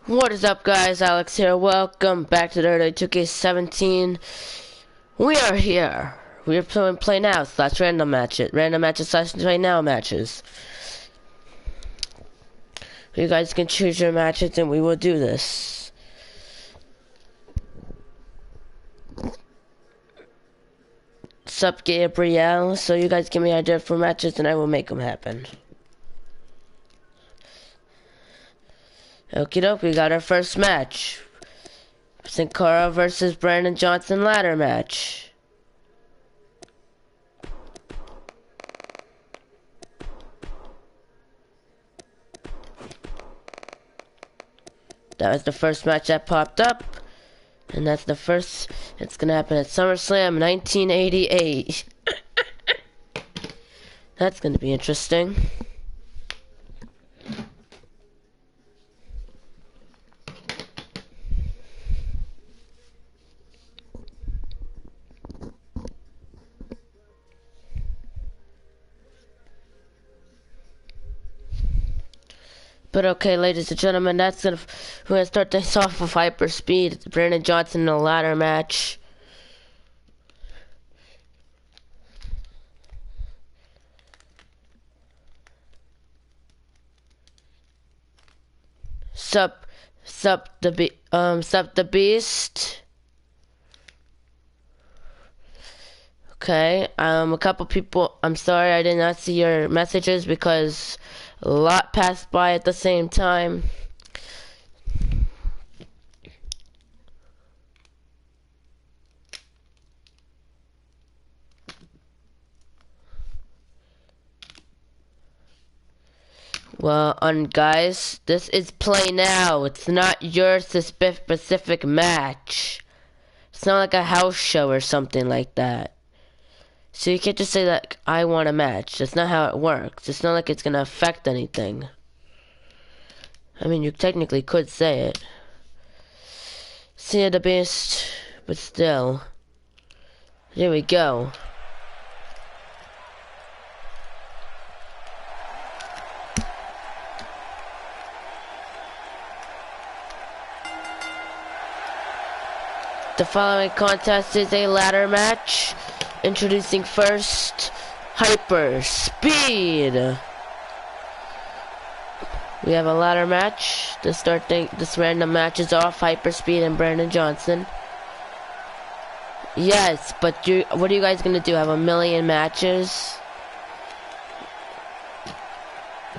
What is up, guys? Alex here. Welcome back to the WWE 2K17. We are here. We are playing play now / random matches. Random matches / play now matches. You guys can choose your matches and we will do this. Sup, Gabrielle? So you guys give me ideas for matches and I will make them happen. Okie doke, we got our first match. Sin Cara versus Brandon Johnson ladder match. That was the first match that popped up. And that's the first, it's gonna happen at SummerSlam 1988. That's gonna be interesting. But okay, ladies and gentlemen, we're gonna start this off with hyper speed. It's Brandon Johnson in a ladder match. Sup the Beast. Okay, a couple people, I'm sorry I did not see your messages because a lot passed by at the same time. Well, guys, this is play now. It's not your specific match. It's not like a house show or something like that. So you can't just say that I want a match. That's not how it works. It's not like it's gonna affect anything. I mean, you technically could say it. See the Beast, but still. Here we go. The following contest is a ladder match. Introducing first, Hyper Speed. We have a ladder match to start this random match is off. Hyper Speed and Brandon Johnson. Yes, but what are you guys gonna do? Have a million matches?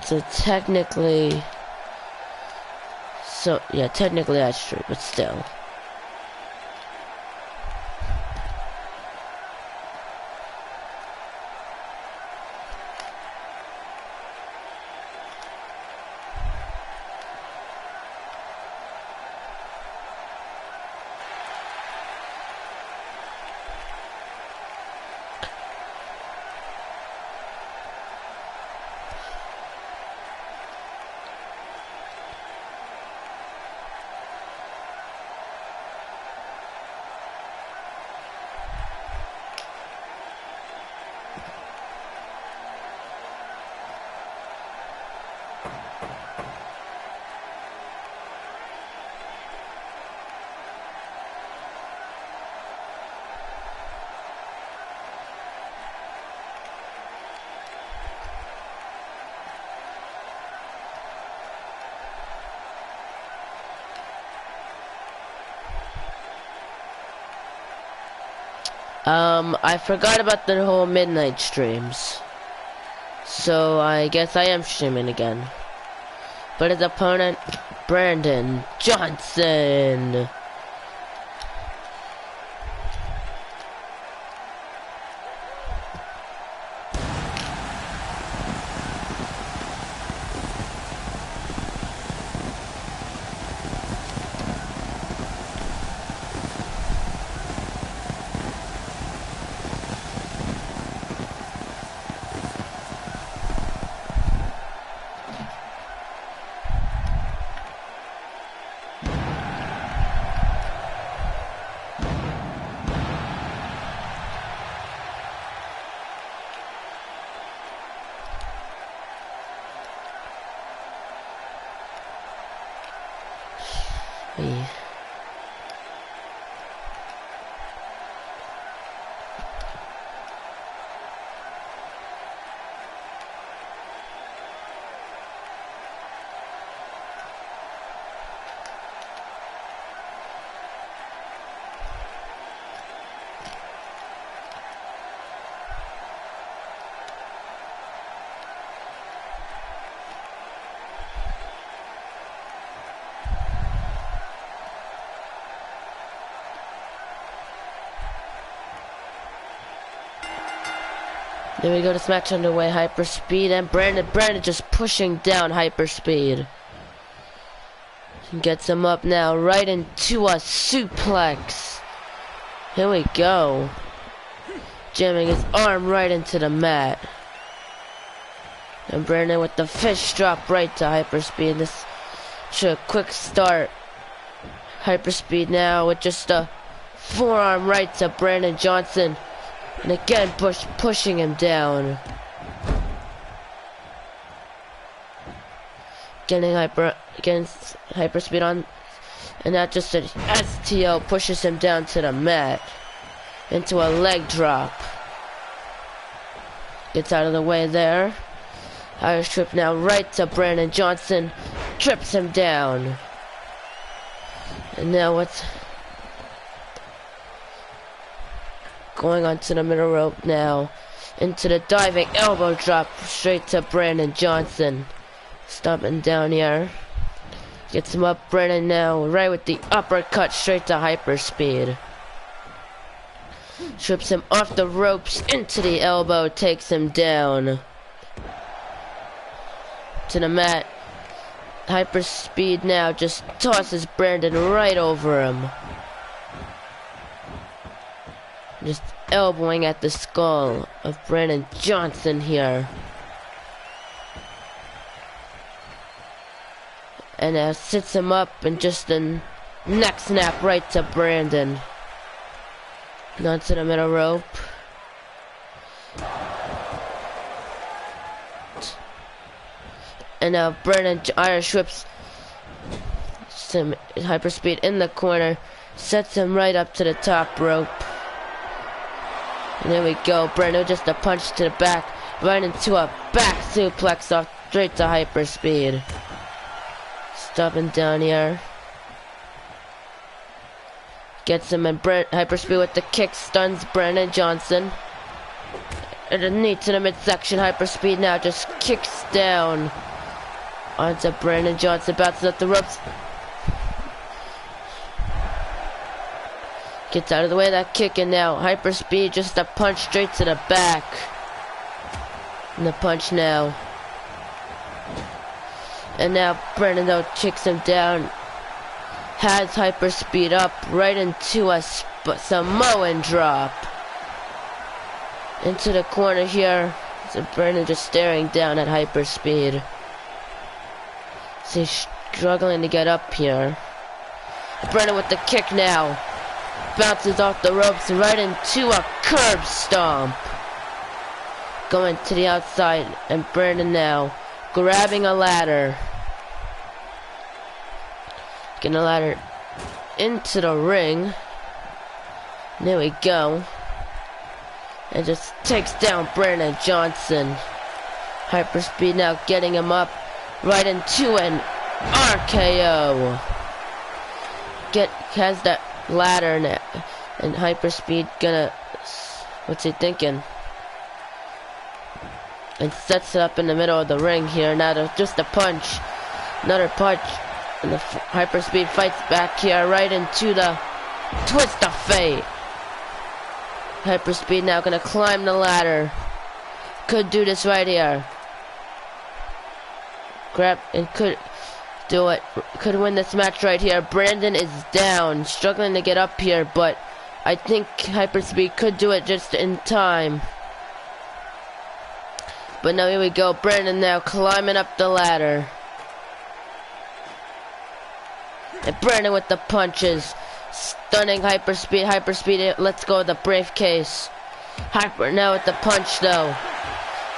So technically that's true, but still. I forgot about the whole midnight streams. So I guess I am streaming again. But his opponent, Brandon Johnson. Yeah. There we go, this match underway, hyperspeed, and Brandon just pushing down hyperspeed. Gets him up now, right into a suplex. Here we go. Jamming his arm right into the mat. And Brandon with the fish drop right to hyperspeed. This should a quick start. Hyperspeed now with just a forearm right to Brandon Johnson. And again, pushing him down. Getting hyperspeed on. And now just an STO pushes him down to the mat. Into a leg drop. Gets out of the way there. Irish trip now right to Brandon Johnson. Trips him down. And now what's going on to the middle rope now. Into the diving elbow drop straight to Brandon Johnson. Stomping down here. Gets him up, Brandon now. Right with the uppercut straight to hyperspeed. Trips him off the ropes into the elbow. Takes him down. To the mat. Hyperspeed now just tosses Brandon right over him. Just elbowing at the skull of Brandon Johnson here. And sits him up and just a neck snap right to Brandon. Down to the middle rope. And now Brandon Irish whips some hyperspeed in the corner. Sets him right up to the top rope. And there we go. Brandon just a punch to the back. Right into a back suplex off straight to hyperspeed. Stopping down here. Gets him and hyperspeed with the kick. Stuns Brandon Johnson. And a knee to the midsection. Hyperspeed now just kicks down onto Brandon Johnson. Bounces up the ropes. Gets out of the way of that kick, and now hyperspeed, just a punch straight to the back. And the punch now. And now Brandon though kicks him down. Has hyperspeed up right into a Samoan drop. Into the corner here. So Brandon just staring down at hyperspeed. So he's struggling to get up here. Brandon with the kick now. Bounces off the ropes right into a curb stomp. Going to the outside, and Brandon now grabbing a ladder. Getting a ladder into the ring. There we go. And just takes down Brandon Johnson. Hyperspeed now getting him up right into an RKO. Has that ladder now, and hyperspeed gonna, what's he thinking? And sets it up in the middle of the ring here. Now just a punch, another punch, and the hyperspeed fights back here right into the twist of fate. Hyperspeed now gonna climb the ladder. Could do this right here. Grab and could do it. Could win this match right here. Brandon is down, struggling to get up here, but I think hyperspeed could do it just in time. But now here we go. Brandon now climbing up the ladder. And Brandon with the punches. Stunning hyperspeed. Hyperspeed lets go of the briefcase. Hyper now with the punch though.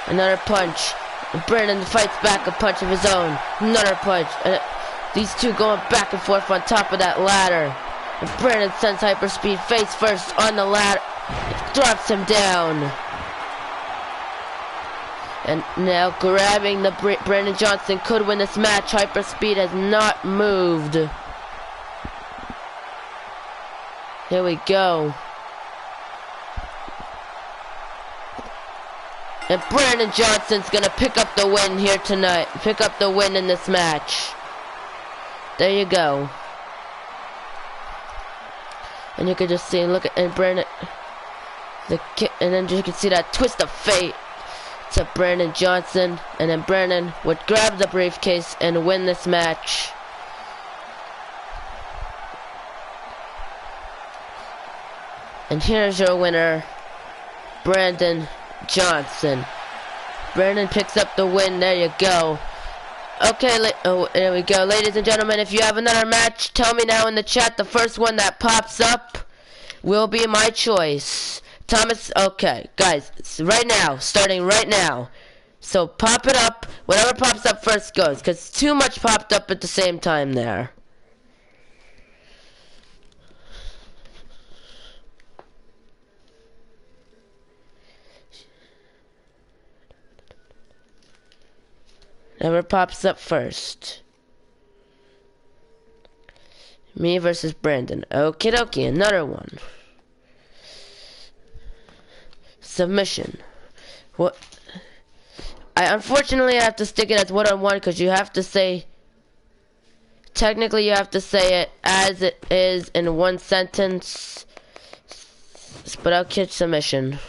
Another punch. And Brandon fights back a punch of his own. Another punch. These two going back and forth on top of that ladder. And Brandon sends Hyperspeed face first on the ladder. It drops him down. And now grabbing the Brandon Johnson could win this match. Hyperspeed has not moved. Here we go. And Brandon Johnson's gonna pick up the win here tonight. Pick up the win in this match. There you go. And you can just see, look at, and Brandon, the kick, and then you can see that twist of fate to Brandon Johnson. And then Brandon would grab the briefcase and win this match. And here's your winner, Brandon Johnson. Brandon picks up the win. There you go. Okay, there we go. Ladies and gentlemen, if you have another match, tell me now in the chat. The first one that pops up will be my choice. Thomas, okay, guys, right now, starting right now. So pop it up. Whatever pops up first goes, because too much popped up at the same time there. Whatever pops up first. Me versus Brandon. Okie dokie, another one. Submission. What? Unfortunately I have to stick it as one-on-one because you have to say. Technically, you have to say it as it is in one sentence. But I'll catch submission.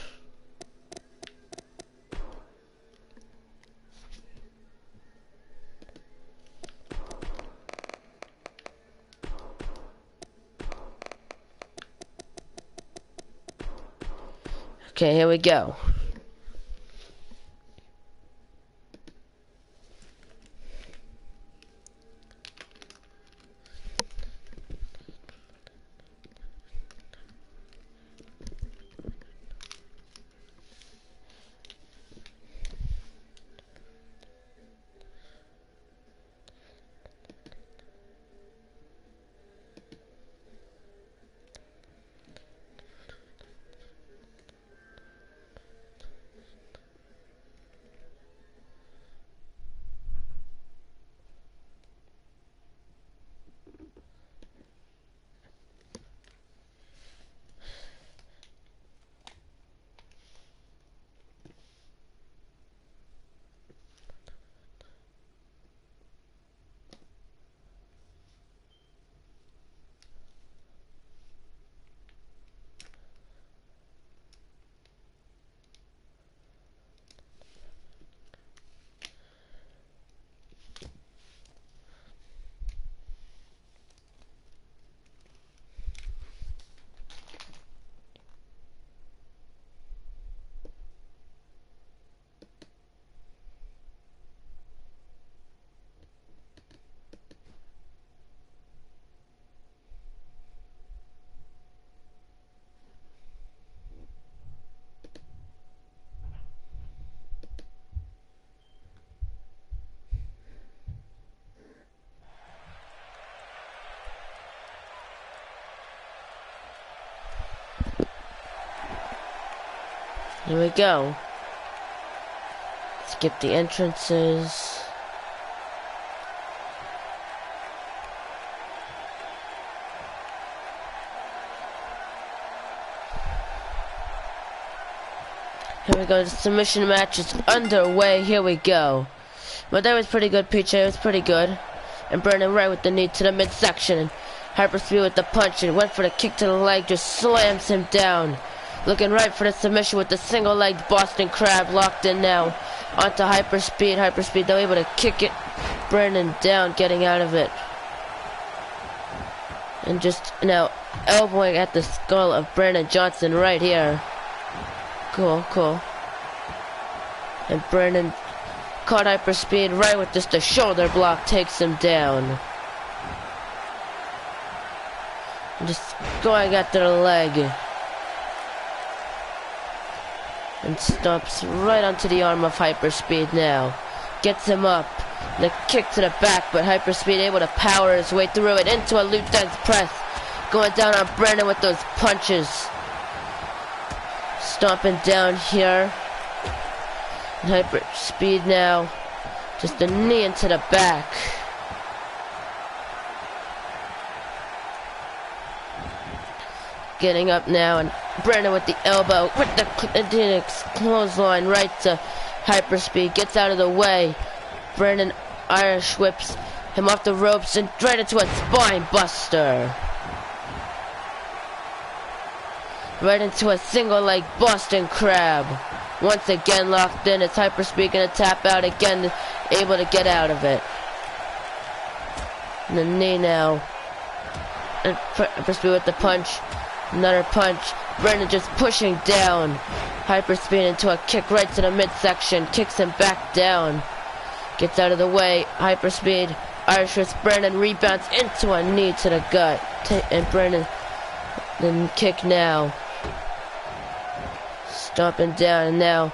Okay, here we go. Here we go. Skip the entrances. Here we go, the submission match is underway. Here we go. But that was pretty good, PJ. It was pretty good. And Brandon right with the knee to the midsection. Hyperspeed with the punch and went for the kick to the leg, just slams him down. Looking right for the submission with the single-legged Boston Crab locked in now. Onto Hyperspeed. Hyperspeed, though, able to kick it. Brandon down, getting out of it. And just now elbowing at the skull of Brandon Johnson right here. Cool, cool. And Brandon caught Hyperspeed right with just a shoulder block, takes him down. And just going after the leg. And stomps right onto the arm of Hyperspeed now. Gets him up. The kick to the back, but Hyperspeed able to power his way through it into a Lieutenant's press. Going down on Brandon with those punches. Stomping down here. And Hyperspeed now. Just a knee into the back. Getting up now, and Brandon with the elbow, with the clothesline right to Hyperspeed. Gets out of the way. Brandon Irish whips him off the ropes and right into a spine buster. Right into a single leg Boston Crab. Once again locked in. It's Hyperspeed gonna tap out again, able to get out of it. And the knee now. And Hyperspeed with the punch. Another punch. Brandon just pushing down. Hyperspeed into a kick right to the midsection. Kicks him back down. Gets out of the way. Hyperspeed. Irish wrist. Brandon rebounds into a knee to the gut. And Brandon the kick now. Stomping down and now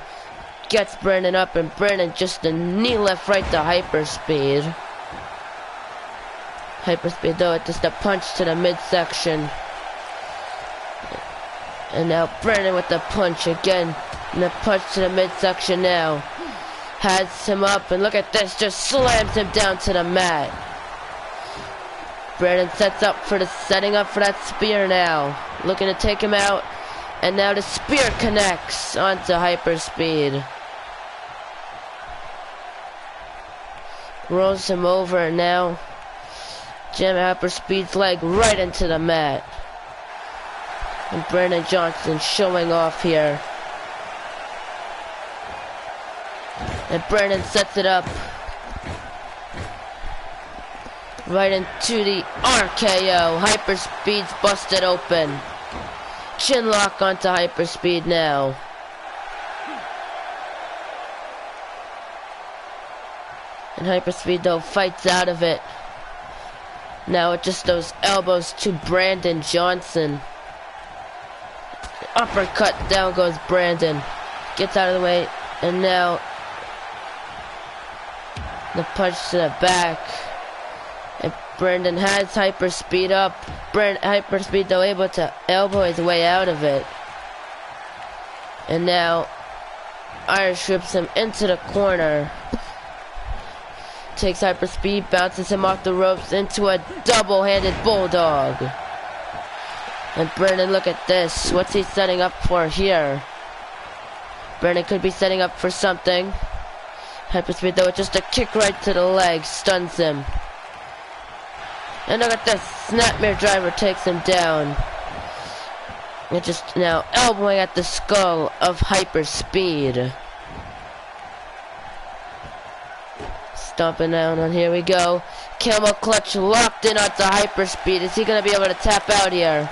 gets Brandon up, and Brandon just a knee left right to Hyperspeed. Hyperspeed though, it's just a punch to the midsection. And now Brandon with the punch again. And the punch to the midsection now. Has him up, and look at this, just slams him down to the mat. Brandon setting up for that spear now. Looking to take him out. And now the spear connects onto Hyperspeed. Rolls him over, and now jam Hyperspeed's leg right into the mat. And Brandon Johnson showing off here. And Brandon sets it up. Right into the RKO. Hyperspeed's busted open. Chin lock onto Hyperspeed now. And Hyperspeed though fights out of it. Now it's just those elbows to Brandon Johnson. Uppercut, down goes Brandon. Gets out of the way, and now the punch to the back. And Brandon has Hyperspeed up. Hyperspeed though able to elbow his way out of it. And now Irish whips him into the corner. Takes Hyperspeed, bounces him off the ropes into a double-handed bulldog. And Brandon, look at this. What's he setting up for here? Brandon could be setting up for something. Hyperspeed though, it's just a kick right to the leg, stuns him. And look at this, Snapmare Driver takes him down. And just now elbowing at the skull of Hyperspeed. Stomping down, and here we go. Camel clutch locked in onto Hyperspeed. Is he going to be able to tap out here?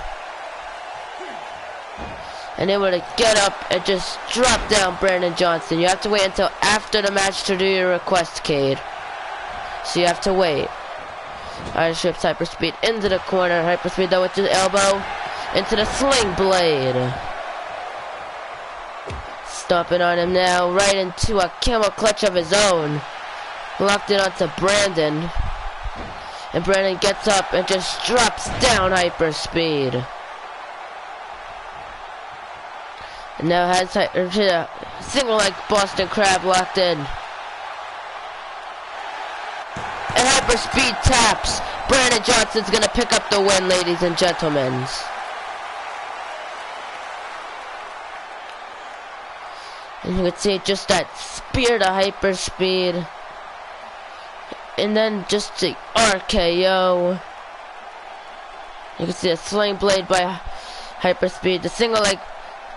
And able to get up and just drop down Brandon Johnson. You have to wait until after the match to do your request, Cade. So you have to wait. Irish whips Hyperspeed into the corner. Hyperspeed though with his elbow into the sling blade. Stomping on him now, right into a camel clutch of his own. Locked it onto Brandon. And Brandon gets up and just drops down Hyperspeed. And now has a single leg Boston Crab locked in. And Hyperspeed taps. Brandon Johnson's gonna pick up the win, ladies and gentlemen. And you can see just that spear to Hyperspeed. And then just the RKO. You can see a sling blade by Hyperspeed. The single leg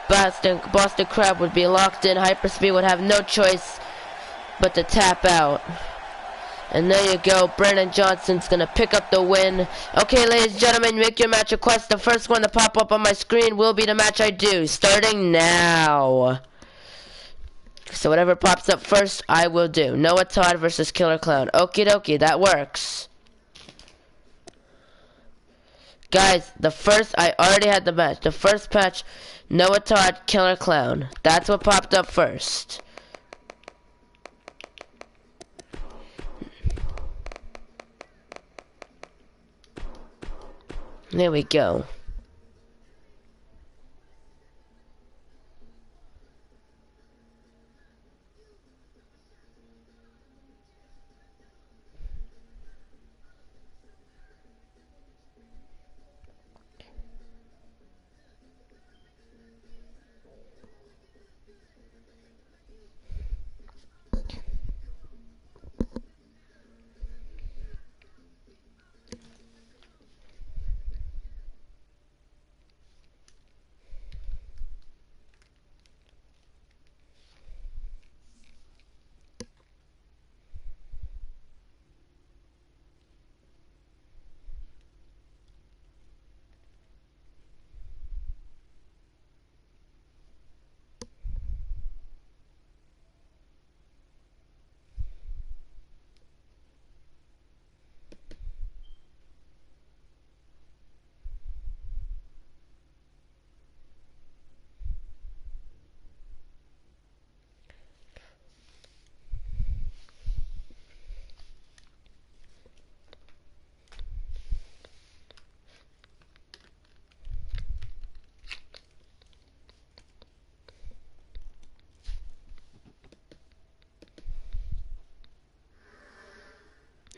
Boston Crab would be locked in. Hyperspeed would have no choice but to tap out. And there you go. Brandon Johnson's going to pick up the win. Okay, ladies and gentlemen, make your match request. The first one to pop up on my screen will be the match I do, starting now. So whatever pops up first, I will do. Noah Todd versus Killer Clown. Okie dokie, that works. Guys, I already had the match. The first match, Noah Todd, Killer Clown. That's what popped up first. There we go.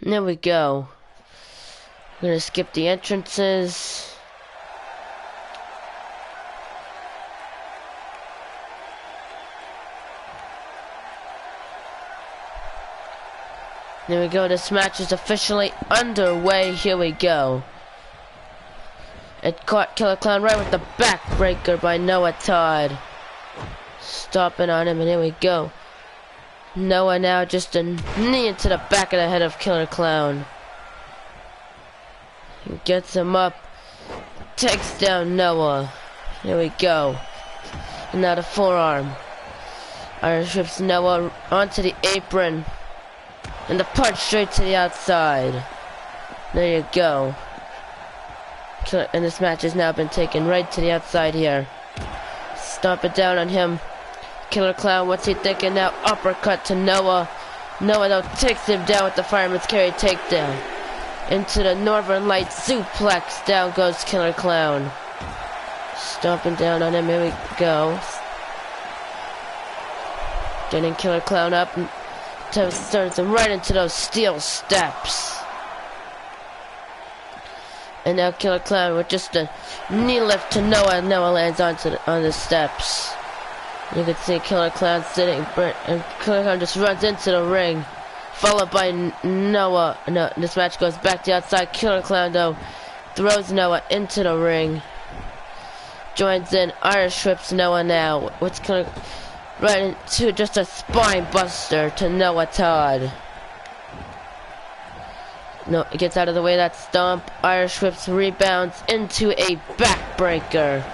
There we go. We're gonna skip the entrances. There we go, this match is officially underway. Here we go. It caught Killer Clown right with the backbreaker by Noah Todd. Stopping on him, and here we go. Noah now just a knee into the back of the head of Killer Clown. He gets him up, takes down Noah. Here we go. And now the forearm. Irish whips Noah onto the apron. And the punch straight to the outside. There you go. And this match has now been taken right to the outside here. Stomp it down on him. Killer Clown, what's he thinking now? Uppercut to Noah. Noah though takes him down with the fireman's carry takedown. Into the Northern Light suplex. Down goes Killer Clown. Stomping down on him. Here we go. Getting Killer Clown up. Turns him right into those steel steps. And now Killer Clown with just a knee lift to Noah. Noah lands on the steps. You can see Killer Clown sitting, and Killer Clown just runs into the ring, followed by Noah. No, this match goes back to the outside. Killer Clown though throws Noah into the ring. Joins in, Irish whips Noah now. What's Killer right into just a spine buster to Noah Todd. No, it gets out of the way of that stomp. Irish whips rebounds into a backbreaker.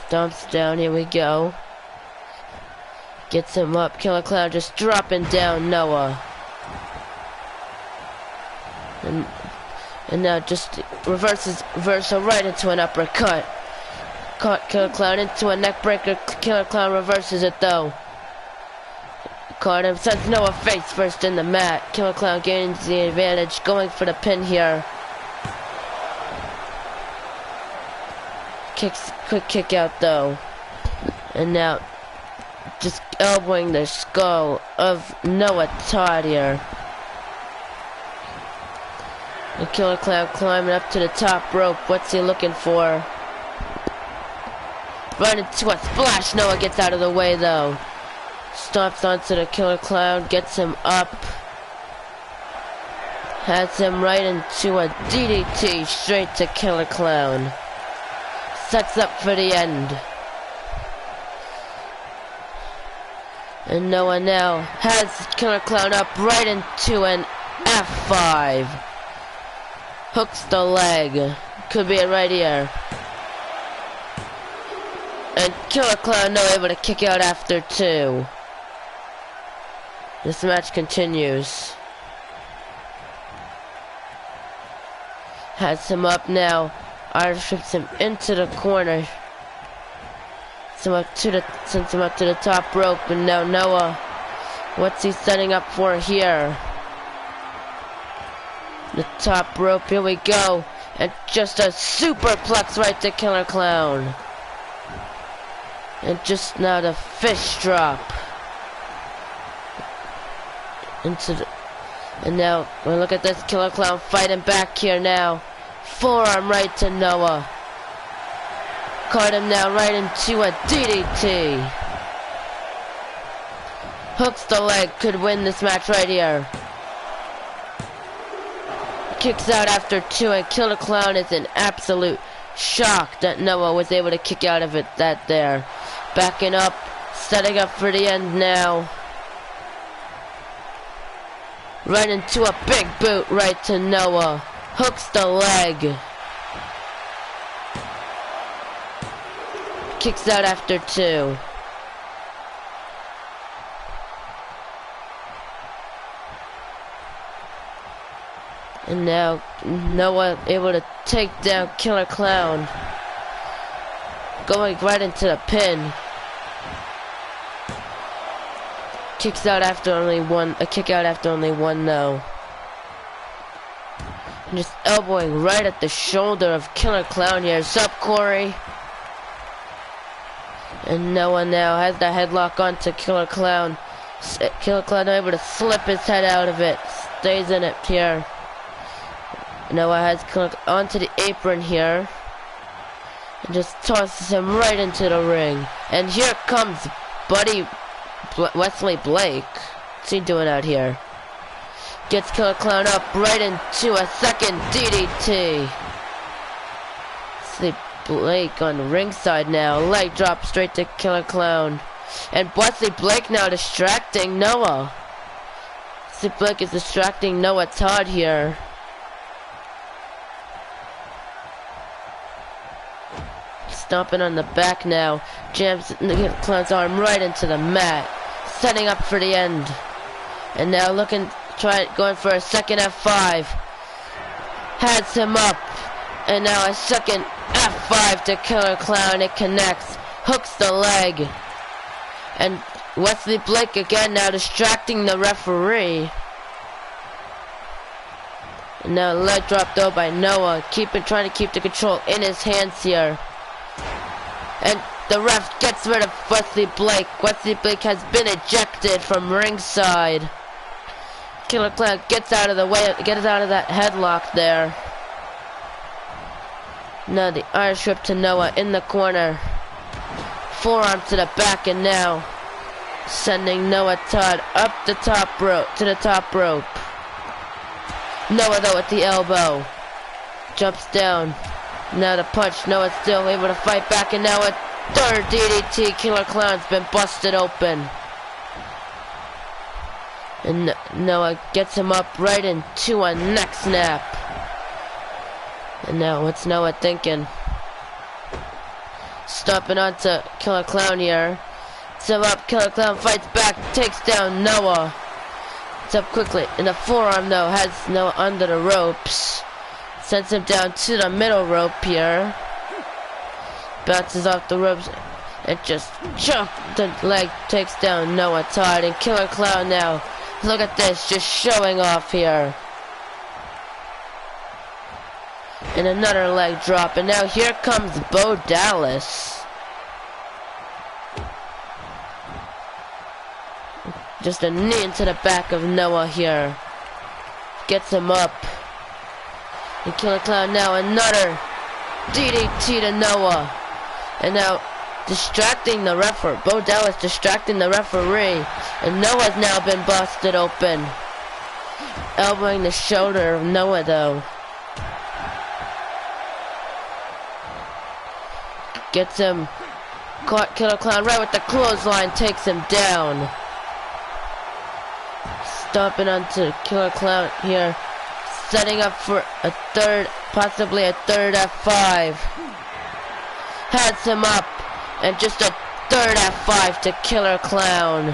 Stomps down, here we go. Gets him up. Killer Clown just dropping down Noah. And now just reversal right into an uppercut. Caught Killer Clown into a neck breaker. Killer Clown reverses it though. Caught him, sends Noah face first in the mat. Killer Clown gains the advantage, going for the pin here. Quick kick out though. And now just elbowing the skull of Noah Todd here. The Killer Clown climbing up to the top rope. What's he looking for? Run into a splash. Noah gets out of the way though. Stomps onto the Killer Clown, gets him up. Has him right into a DDT straight to Killer Clown. Sets up for the end. And Noah now has Killer Clown up right into an F5. Hooks the leg. Could be it right here. And Killer Clown now able to kick out after two. This match continues. Has him up now. Irish trips him into the corner. Sends him up to the top rope, and now Noah, what's he setting up for here? The top rope, here we go. And just a superplex right to Killer Clown. And just now the fish drop. And now, well, look at this, Killer Clown fighting back here now. Forearm right to Noah. Caught him now right into a DDT. Hooks the leg, could win this match right here. Kicks out after 2, and Killer Clown is in absolute shock that Noah was able to kick out of it that there. Backing up, setting up for the end now. Right into a big boot right to Noah. Hooks the leg. Kicks out after 2. And now Noah able to take down Killer Clown. Going right into the pin. Kicks out after only one. A kick out after only 1 though. And just elbowing right at the shoulder of Killer Clown here. Sup, Corey? And Noah now has the headlock onto Killer Clown. Killer Clown able to slip his head out of it. Stays in it here. Noah has Killer onto the apron here. And just tosses him right into the ring. And here comes Buddy Wesley Blake. What's he doing out here? Gets Killer Clown up right into a second DDT. See Blake on the ringside now. Leg drop straight to Killer Clown. And Wesley Blake now distracting Noah. See Blake is distracting Noah Todd here. Stomping on the back now. Jams the Clown's arm right into the mat. Setting up for the end. And now going for a second F5. Has him up. And now a second F5 to Killer Clown. It connects. Hooks the leg. And Wesley Blake again now distracting the referee. And now leg drop though by Noah. Trying to keep the control in his hands here. And the ref gets rid of Wesley Blake. Wesley Blake has been ejected from ringside. Killer Clown gets out of the way, gets out of that headlock there. Now the Irish whip to Noah in the corner. Forearm to the back, and now sending Noah Todd up the top rope, to the top rope. Noah though at the elbow. Jumps down. Now the punch. Noah's still able to fight back, and now a third DDT. Killer Clown's been busted open. And Noah gets him up right into a neck snap. And now what's Noah thinking? Stomping onto Killer Clown here. So up, Killer Clown fights back, takes down Noah. It's up quickly, and the forearm though has Noah under the ropes. Sends him down to the middle rope here. Bounces off the ropes and just the leg takes down Noah Todd. And Killer Clown now, look at this, just showing off here. And another leg drop, and now here comes Bo Dallas. Just a knee into the back of Noah here. Gets him up. And Killer Clown now another DDT to Noah. And now distracting the referee. Bo Dallas distracting the referee. And Noah's now been busted open. Elbowing the shoulder of Noah though. Gets him. Caught Killer Clown right with the clothesline. Takes him down. Stomping onto Killer Clown here. Setting up for a third, possibly a third F5. Has him up, and just a third F5 to Killer Clown.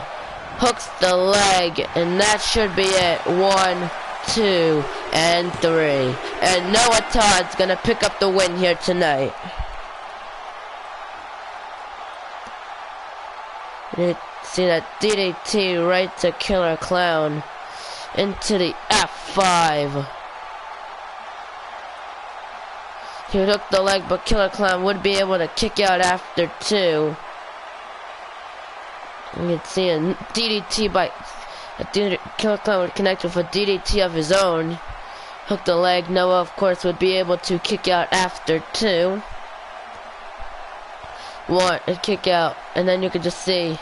Hooks the leg, and that should be it. 1, 2, and 3. And Noah Todd's gonna pick up the win here tonight. See that DDT right to Killer Clown. Into the F5. He would hook the leg, but Killer Clown would be able to kick out after 2. You can see a DDT by Killer Clown would connect with a DDT of his own. Hook the leg. Noah, of course, would be able to kick out after 2. 1 and kick out, and then you could just see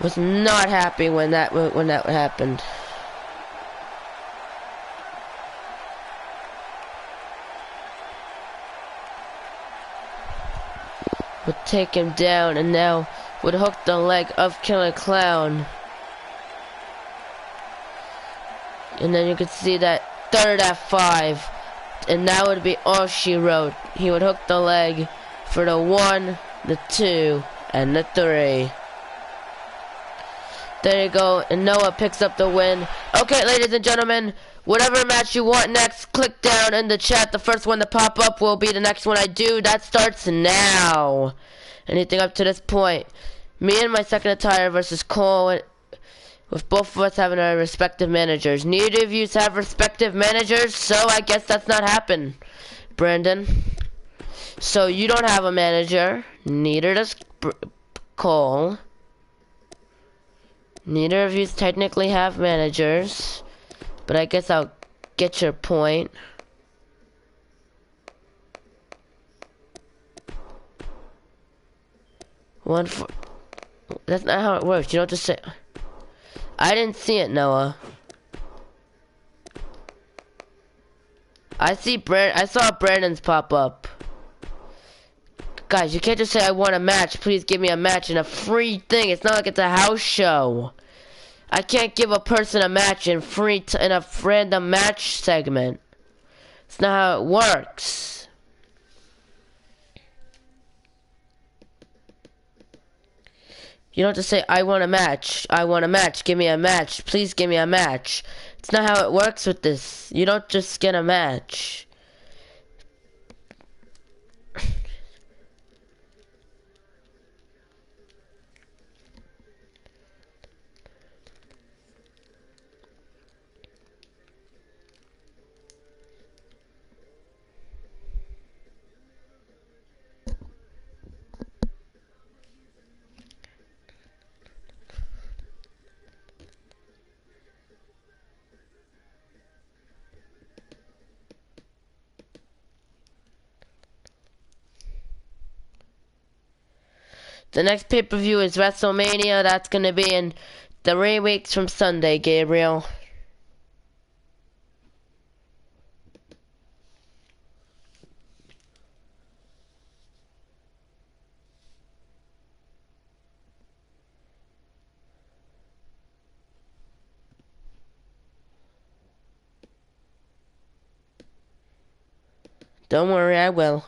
was not happy when that happened. Would take him down, and now would hook the leg of Killer Clown. And then you could see that third F5, and that would be all she wrote. He would hook the leg for the 1, the 2, and the 3. There you go, and Noah picks up the win. Okay, ladies and gentlemen, whatever match you want next, click down in the chat. The first one to pop up will be the next one I do. That starts now. Anything up to this point. Me and my second attire versus Cole, with both of us having our respective managers. Neither of you have respective managers, so I guess that's not happened, Brandon. So you don't have a manager. Neither does Cole. Neither of you technically have managers, but I guess I'll get your point. That's not how it works. You don't just say. I didn't see it, Noah. I saw Brandon's pop up. Guys, you can't just say I want a match. Please give me a match and a free thing. It's not like it's a house show. I can't give a person a match in in a random match segment. It's not how it works. You don't just say I want a match. I want a match. Give me a match. Please give me a match. It's not how it works with this. You don't just get a match. The next pay-per-view is WrestleMania. That's going to be in 3 weeks from Sunday, Gabriel. Don't worry, I will.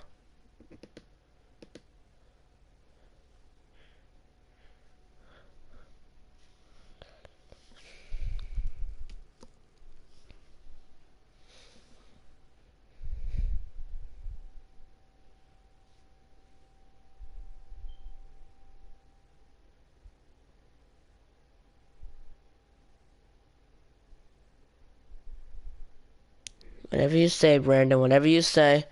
Whatever you say, Brandon, whatever you say.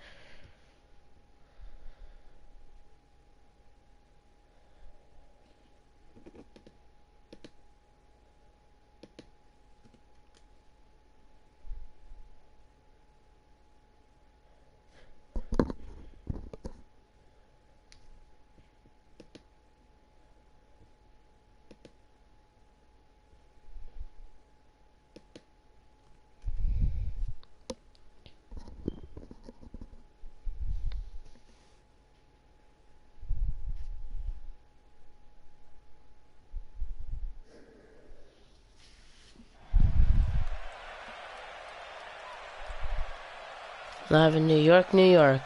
Live in New York, New York.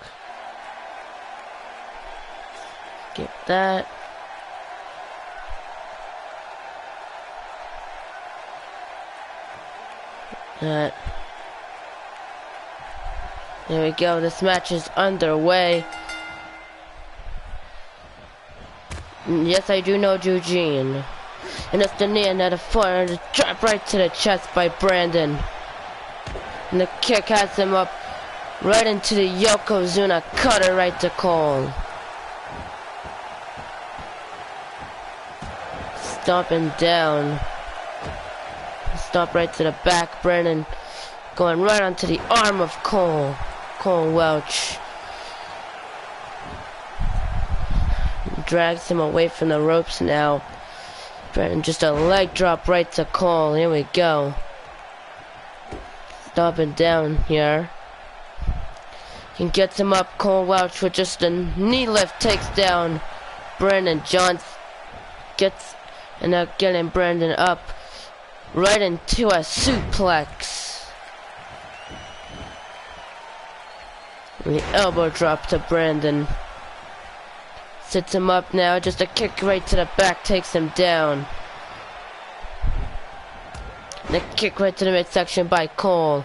Get that. That. There we go. This match is underway. Yes, I do know Eugene. And it's the knee and the foot and a drop right to the chest by Brandon. And the kick has him up. Right into the Yokozuna cutter right to Cole. Stomping down. Stomp right to the back. Brandon going right onto the arm of Cole. Cole Welch. Drags him away from the ropes now. Brandon just a leg drop right to Cole. Here we go. Stomping down here. He gets him up. Cole Welch with just a knee lift takes down Brandon Johnson. And now getting Brandon up right into a suplex. And the elbow drop to Brandon. Sits him up now, just a kick right to the back takes him down. And a kick right to the midsection by Cole.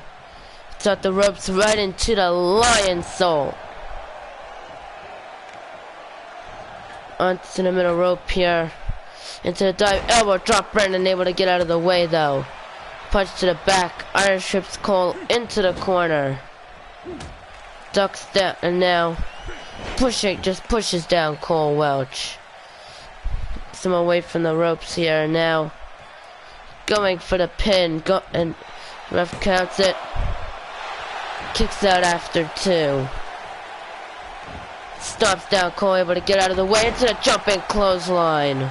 It's out the ropes right into the Lion Soul. Onto the middle rope here. Into the dive, elbow drop. Brandon able to get out of the way though. Punch to the back, iron strips Cole into the corner. Ducks down and now just pushes down Cole Welch. Gets him away from the ropes here now. Going for the pin, and ref counts it. Kicks out after 2. Stops down Cole, able to get out of the way into the jumping clothesline.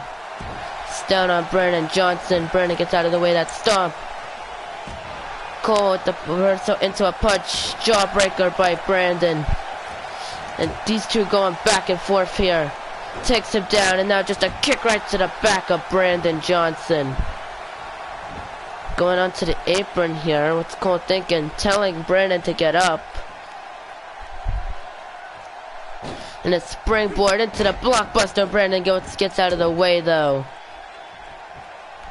It's down on Brandon Johnson. Brandon gets out of the way, that stomp. Cole with the reversal into a punch. Jawbreaker by Brandon. And these two going back and forth here. Takes him down, and now just a kick right to the back of Brandon Johnson. Going onto the apron here. What's Cole thinking? Telling Brandon to get up. And a springboard into the blockbuster. Brandon gets out of the way though.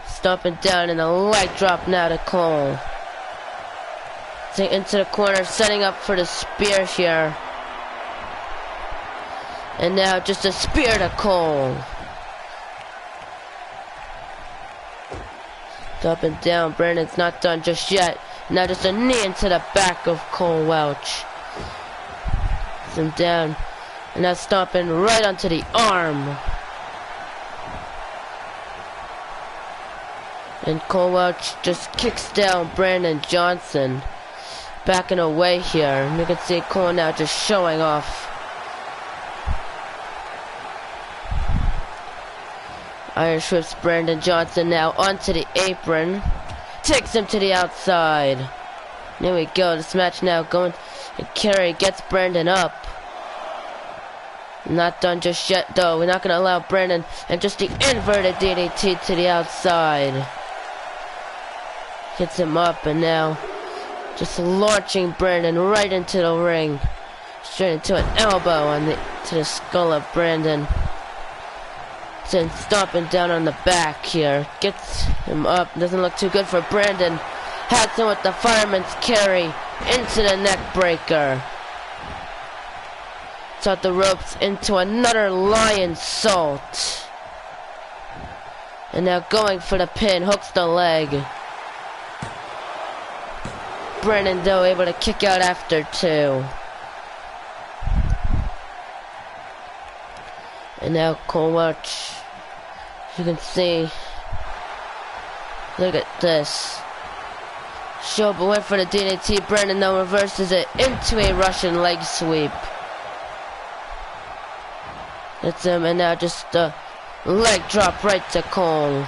Stomping down and a leg drop now to Cole. Into the corner, setting up for the spear here. And now just a spear to Cole. Up and down. Brandon's not done just yet. Now just a knee into the back of Cole Welch. Gets him down. And now stomping right onto the arm. And Cole Welch just kicks down Brandon Johnson. Backing away here. You can see Cole now just showing off. Iron whips Brandon Johnson now onto the apron. Takes him to the outside. There we go. This match now going. And Kerry gets Brandon up. Not done just yet though. We're not going to allow Brandon. And just the inverted DDT to the outside. Gets him up and now just launching Brandon right into the ring. Straight into an elbow to the skull of Brandon. And stomping down on the back here. Gets him up. Doesn't look too good for Brandon. Hats him with the fireman's carry into the neck breaker. It's out the ropes into another lion salt. And now going for the pin. Hooks the leg. Brandon though able to kick out after 2. And now Cole Welch. You can see. Look at this. Shoba went for the DDT. Brandon now reverses it into a Russian leg sweep. That's him, and now just a leg drop right to Cole.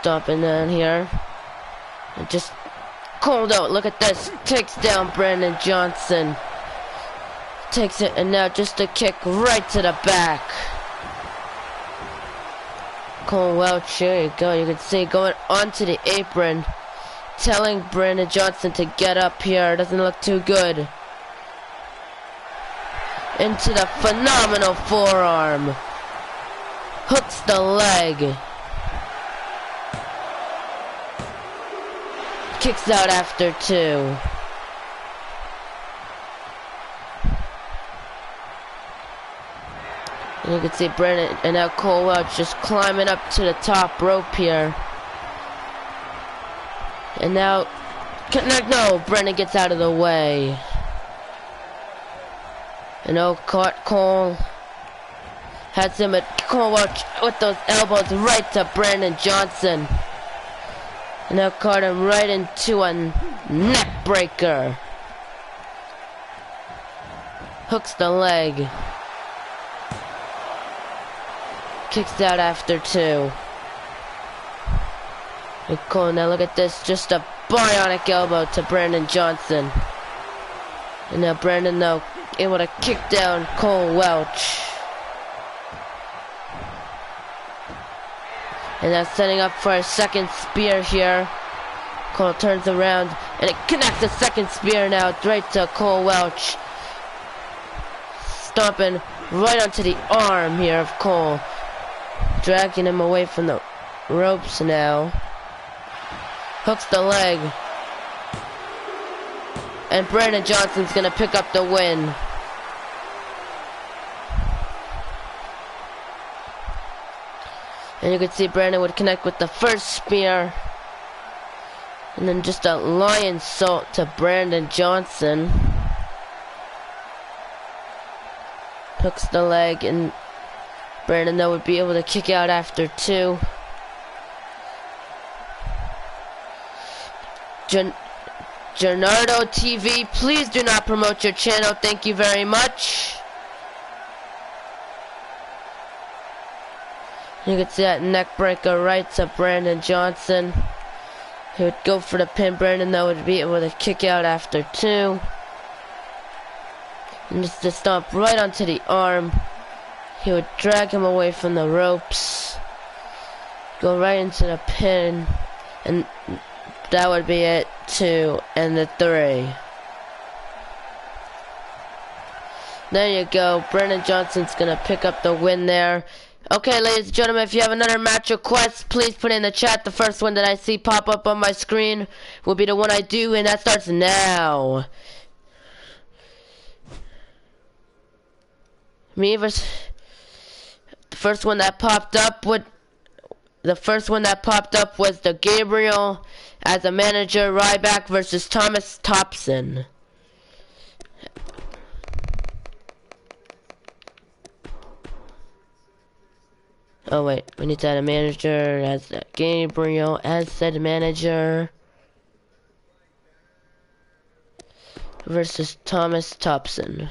Stomping down here. And just Cole out. Look at this. Takes down Brandon Johnson. Takes it, and now just a kick right to the back. Cole Welch, there you go. You can see going onto the apron, telling Brandon Johnson to get up here. Doesn't look too good. Into the phenomenal forearm. Hooks the leg. Kicks out after 2. And you can see Brandon and now Cole Welch just climbing up to the top rope here. And now Connect. No, Brendan gets out of the way. And oh, caught Cole. Has him at Cole with those elbows right to Brandon Johnson. And now caught him right into a neck breaker. Hooks the leg. Kicks out after 2. And Cole, now look at this. Just a bionic elbow to Brandon Johnson. And now Brandon, though, able to kick down Cole Welch. And now setting up for a second spear here. Cole turns around and it connects a second spear now right to Cole Welch. Stomping right onto the arm here of Cole. Dragging him away from the ropes now. Hooks the leg. And Brandon Johnson's gonna pick up the win. And you can see Brandon would connect with the first spear. And then just a lion salt to Brandon Johnson. Hooks the leg, and Brandon, though, would be able to kick out after 2. Gennardo TV, please do not promote your channel. Thank you very much. You can see that neck breaker right to Brandon Johnson. He would go for the pin. Brandon, though, would be able to kick out after 2. And just to stomp right onto the arm. He would drag him away from the ropes. Go right into the pin. And that would be it. 2 and the 3. There you go. Brandon Johnson's gonna pick up the win there. Okay, ladies and gentlemen, if you have another match request, please put it in the chat. The first one that I see pop up on my screen will be the one I do, and that starts now. Me versus the first one that popped up was the Gabriel as a manager, Ryback versus Thomas Thompson. Oh wait, we need to add a manager as Gabriel as said manager versus Thomas Thompson.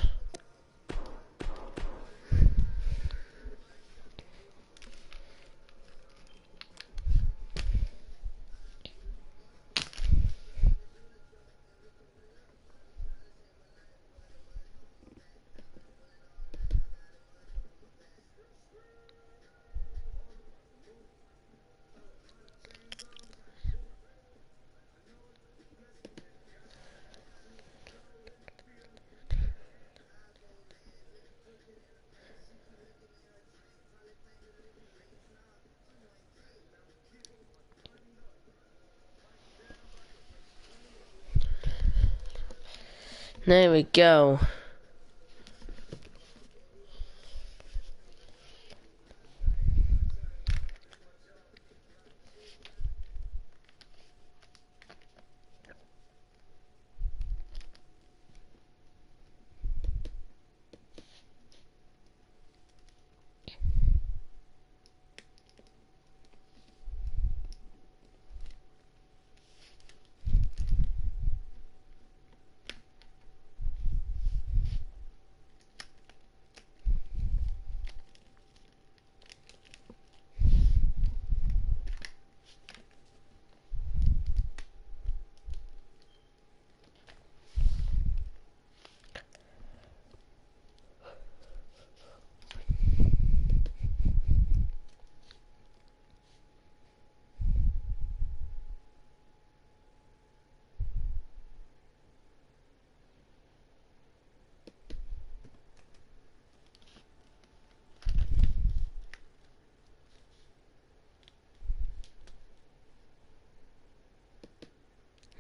There we go.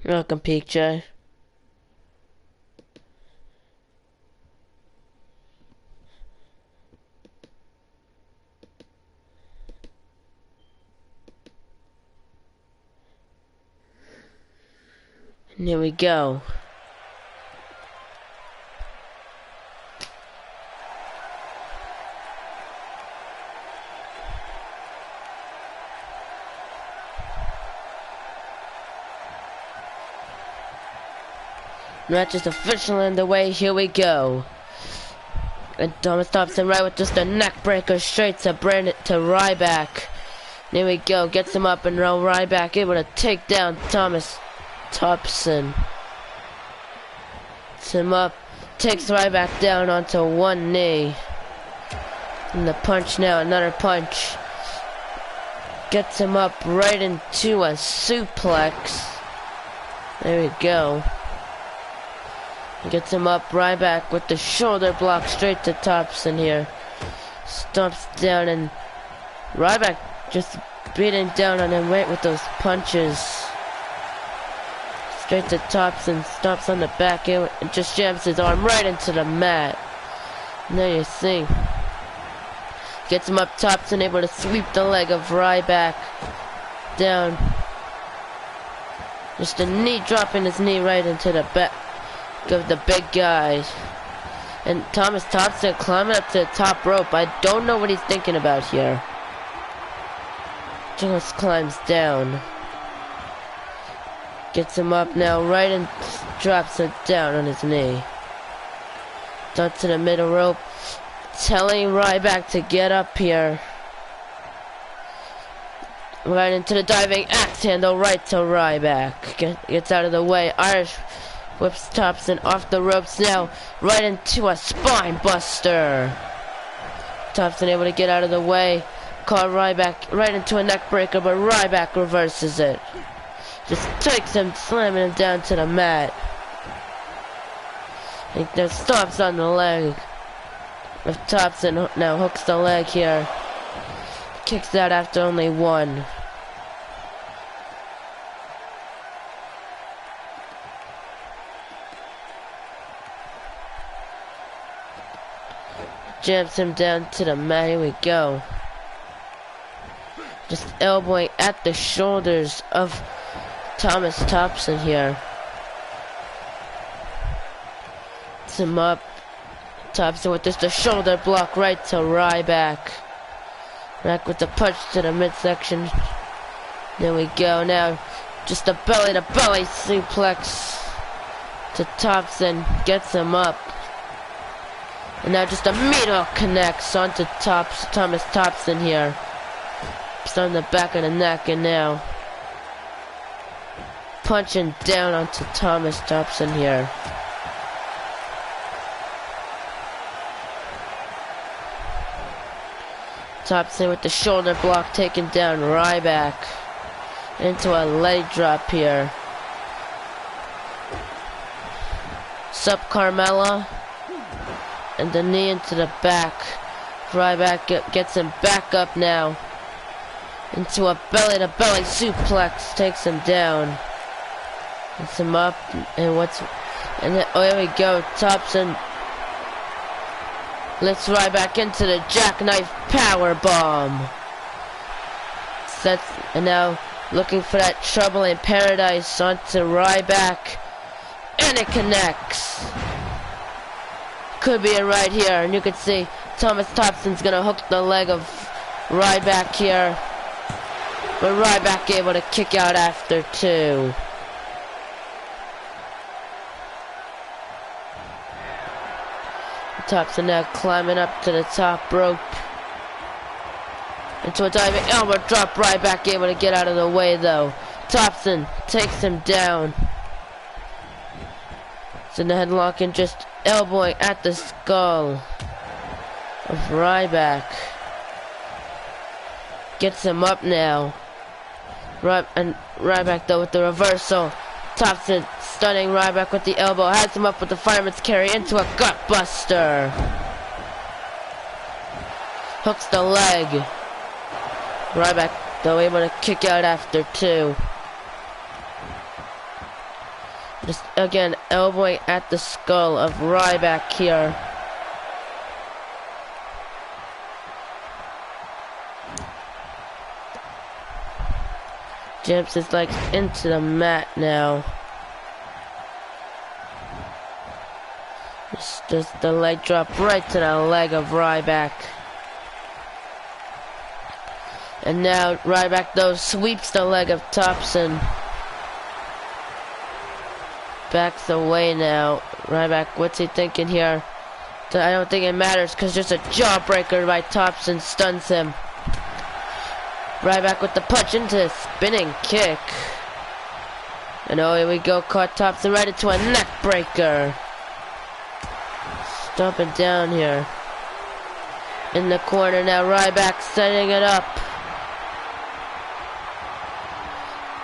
Welcome, Peak Jay. Here we go. Match is officially underway. Here we go. And Thomas Thompson right with just a neck breaker straight to Ryback. Here we go. Gets him up and roll Ryback able to take down Thomas Thompson. Gets him up. Takes Ryback down onto one knee. And the punch now. Another punch. Gets him up right into a suplex. There we go. Gets him up, Ryback with the shoulder block straight to Thompson here. Stomps down and Ryback just beating down on him right with those punches. Straight to Thompson, stomps on the back and just jams his arm right into the mat. Now you see. Gets him up, Thompson able to sweep the leg of Ryback down. Just a knee, dropping his knee right into the back of the big guy. And Thomas Thompson climbing up to the top rope. I don't know what he's thinking about here. Just climbs down. Gets him up now, right, and drops it down on his knee. Down to the middle rope, telling Ryback to get up here. Right into the diving axe handle, right to Ryback. Gets out of the way. Irish whips Thompson off the ropes now, right into a spine buster. Thompson able to get out of the way. Caught Ryback right into a neck breaker, but Ryback reverses it. Just takes him, slamming him down to the mat. He just stomps on the leg of Thompson. Now hooks the leg here. Kicks out after only one. Jams him down to the mat. Here we go. Just elbowing at the shoulders of Thomas Thompson here. Gets him up. Thompson with just a shoulder block right to Ryback. Back with the punch to the midsection. There we go. Now just a belly to belly suplex to Thompson. Gets him up. And now just a meat hook connects onto Thomas Thompson here. It's on the back of the neck, and now punching down onto Thomas Thompson here. Thompson with the shoulder block taking down Ryback into a leg drop here. Sup, Carmella? And the knee into the back. Ryback gets him back up now. Into a belly-to-belly suplex. Takes him down. Gets him up. And then, oh, here we go. Thompson lifts Ryback into the jackknife power bomb. And now looking for that trouble in paradise onto Ryback. And it connects. Could be it right here, and you can see Thomas Thompson's gonna hook the leg of Ryback here, but Ryback able to kick out after two. Thompson now climbing up to the top rope into a diving elbow drop. Ryback able to get out of the way though. Thompson takes him down. It's in the headlock and just elbowing at the skull of Ryback. Gets him up now. And Ryback though with the reversal. Thompson stunning Ryback with the elbow. Has him up with the fireman's carry into a gut buster. Hooks the leg. Ryback though able to kick out after two. Just again elbowing at the skull of Ryback here. Jumps his legs into the mat now. Just the leg drop right to the leg of Ryback. And now Ryback though sweeps the leg of Thompson. Backs away now. Ryback, what's he thinking here? I don't think it matters because just a jawbreaker by Thompson stuns him. Ryback with the punch into a spinning kick. And oh, here we go, caught Thompson right into a neck breaker. Stomping down here. In the corner now, Ryback setting it up.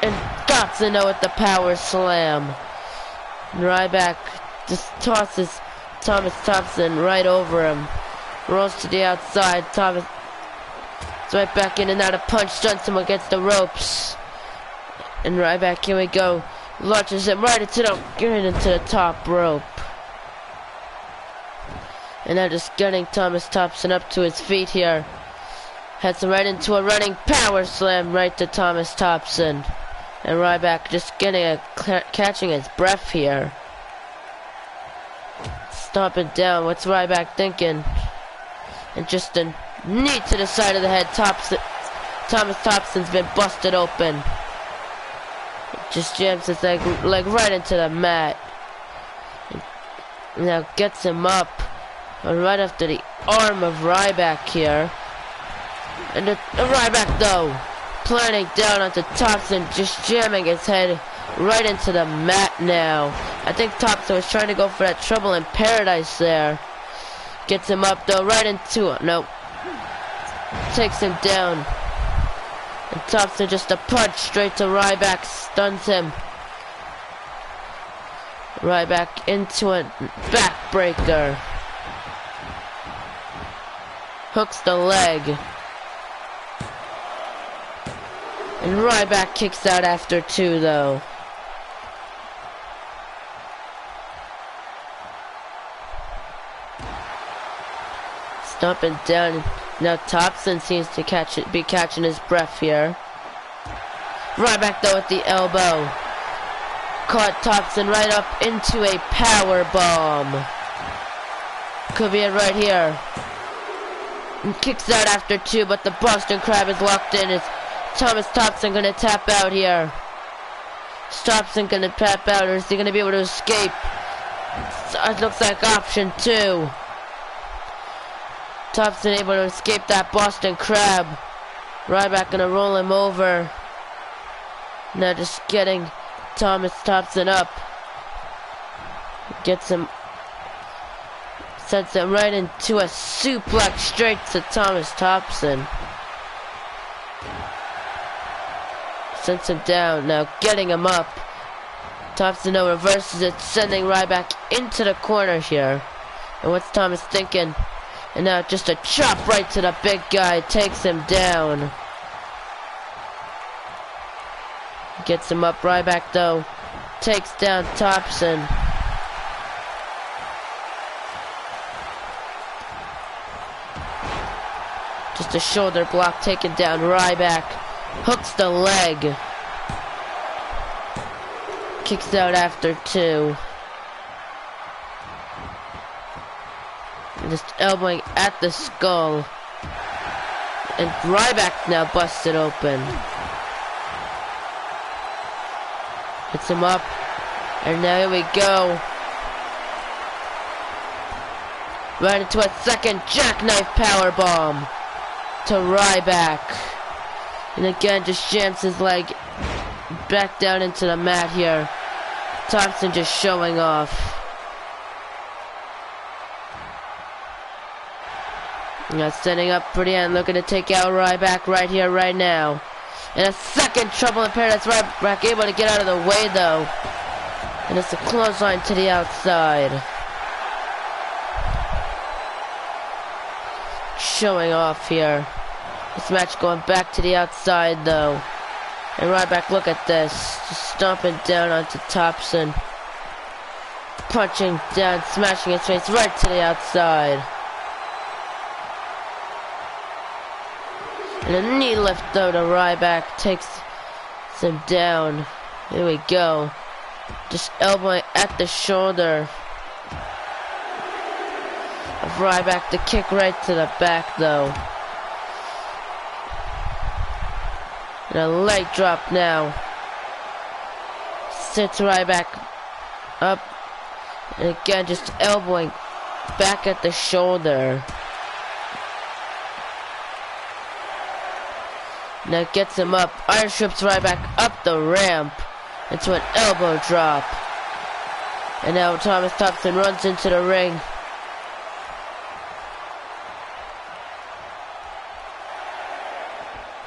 And Thompson now with the power slam. And Ryback just tosses Thomas Thompson right over him. Rolls to the outside. Thomas is right back in and out. A punch stuns him against the ropes. And Ryback, here we go. Launches him right into the top rope. And now just getting Thomas Thompson up to his feet here. Heads him right into a running power slam right to Thomas Thompson. And Ryback just catching his breath here. Stomping down. What's Ryback thinking? And just a knee to the side of the head. Thomas Thompson's been busted open. Just jams his leg right into the mat. And now gets him up. And right after the arm of Ryback here. And the Ryback though, planting down onto Thompson, just jamming his head right into the mat now. I think Thompson was trying to go for that trouble in paradise there. Gets him up though, right into it. Nope. Takes him down. And Thompson just a punch straight to Ryback, stuns him. Ryback into a backbreaker. Hooks the leg. And Ryback kicks out after two though. Stomping down. Now Thompson seems to be catching his breath here. Ryback though with the elbow. Caught Thompson right up into a power bomb. Could be it right here. And kicks out after two, but the Boston Crab is locked in. Is Thomas Thompson gonna tap out here? Is Thompson gonna tap out, or is he gonna be able to escape? It looks like option two. Thompson able to escape that Boston Crab. Ryback gonna roll him over. Now just getting Thomas Thompson up. Gets him. Sends him right into a suplex straight to Thomas Thompson. Sends him down. Now getting him up. Thompson now reverses it, sending Ryback into the corner here. And what's Thomas thinking? And now just a chop right to the big guy. Takes him down. Gets him up. Ryback though takes down Thompson. Just a shoulder block taking down Ryback. Hooks the leg. Kicks out after two. Just elbowing at the skull. And Ryback now busted open. Hits him up. And now here we go. Right into a second jackknife powerbomb to Ryback. And again just jams his leg back down into the mat here. Thompson just showing off. Now setting up for the end, looking to take out Ryback right here, right now. And a second trouble in paradise. Ryback able to get out of the way though. And it's a clothesline to the outside. Showing off here. This match going back to the outside though. And Ryback, look at this. Just stomping down onto Thompson. Punching down, smashing his face right to the outside. And a knee lift though to Ryback, takes him down. Here we go. Just elbowing at the shoulder. Ryback the kick right to the back though. And a leg drop now. Sits Ryback up. And again, just elbowing back at the shoulder. Now gets him up. Iron strips Ryback up the ramp into an elbow drop. And now Thomas Thompson runs into the ring.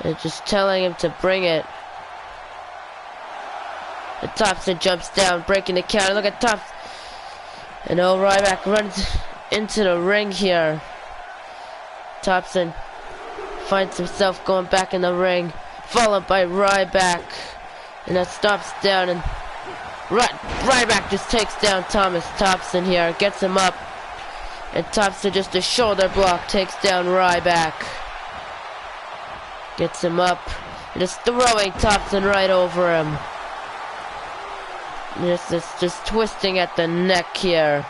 And just telling him to bring it. And Thompson jumps down, breaking the counter. Look at Thompson. And Ryback runs into the ring here. Thompson finds himself going back in the ring, followed by Ryback. And that stops down, and Ryback just takes down Thomas Thompson here, gets him up. And Thompson just a shoulder block takes down Ryback. Gets him up, and just throwing Thompson right over him. Just twisting at the neck here.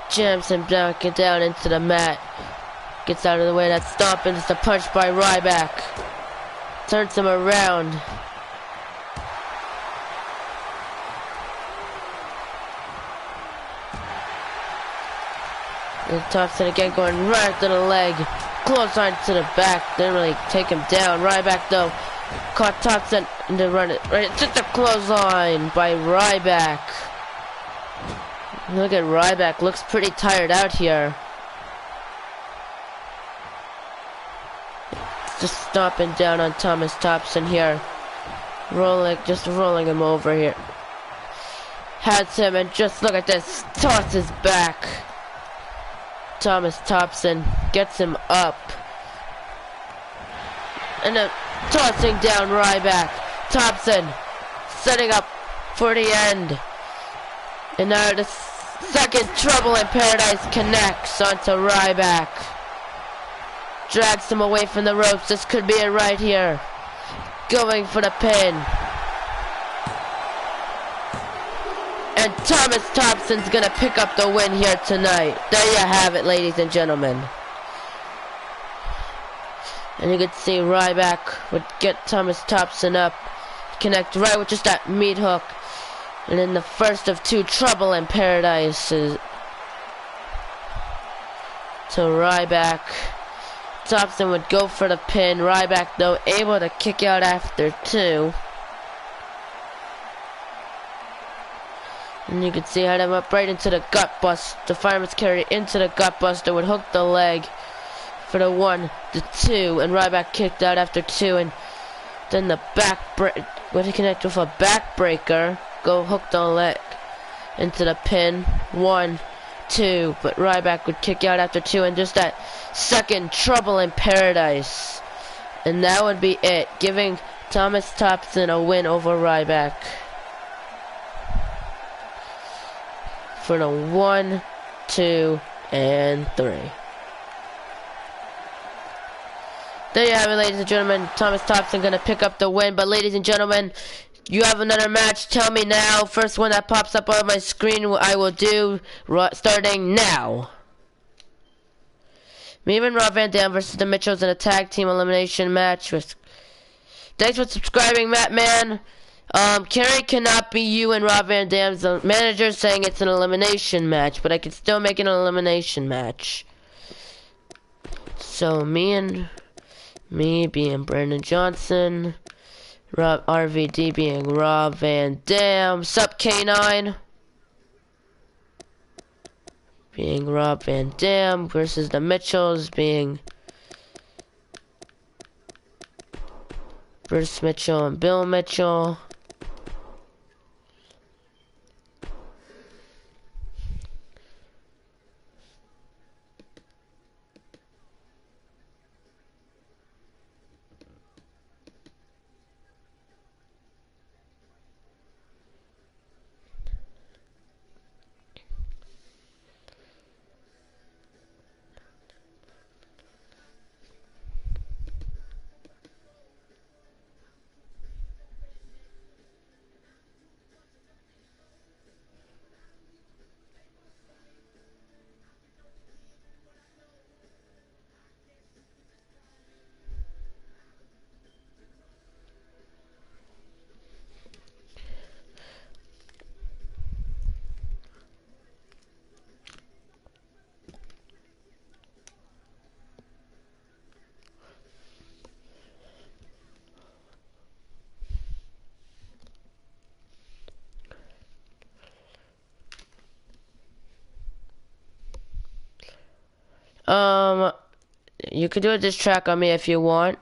Jams him down, get down into the mat. Gets out of the way, that stomp, and just a punch by Ryback. Turns him around. And Thompson again going right to the leg. Clothesline to the back. Didn't really take him down. Ryback though caught Thompson and then run it right to the clothesline by Ryback. Look at Ryback. Looks pretty tired out here. Just stomping down on Thomas Thompson here. Just rolling him over here. Has him, and just look at this. Tosses back. Thomas Thompson gets him up. And then tossing down Ryback. Thompson setting up for the end. And now the second Trouble in Paradise connects onto Ryback. Drags him away from the ropes. This could be it right here. Going for the pin. And Thomas Thompson's gonna pick up the win here tonight. There you have it, ladies and gentlemen. And you can see Ryback would get Thomas Thompson up. Connect right with just that meat hook. And then the first of two Trouble in Paradise to Ryback. Thompson would go for the pin. Ryback though able to kick out after two. And you can see had him up right into the gut bust. The fireman's carry into the gut buster would hook the leg for the 1, the 2, and Ryback kicked out after 2, and then the back break would connect with a backbreaker. Go hook the leg into the pin. 1, 2, but Ryback would kick out after 2, and just that second Trouble in Paradise. And that would be it, giving Thomas Thompson a win over Ryback. For the 1, 2, and 3. There you have it, ladies and gentlemen. Thomas Thompson gonna pick up the win. But ladies and gentlemen, you have another match. Tell me now. First one that pops up on my screen, I will do starting now. Me and Rob Van Dam versus the Mitchells in a tag team elimination match. Thanks for subscribing, Matt Man. Kerry cannot be you and Rob Van Dam's manager saying it's an elimination match, but I can still make it an elimination match. So me being Brandon Johnson, RVD being Rob Van Dam, Sup K9 being Rob Van Dam versus the Mitchells being Bruce Mitchell and Bill Mitchell. Um, you could do a diss track on me if you want.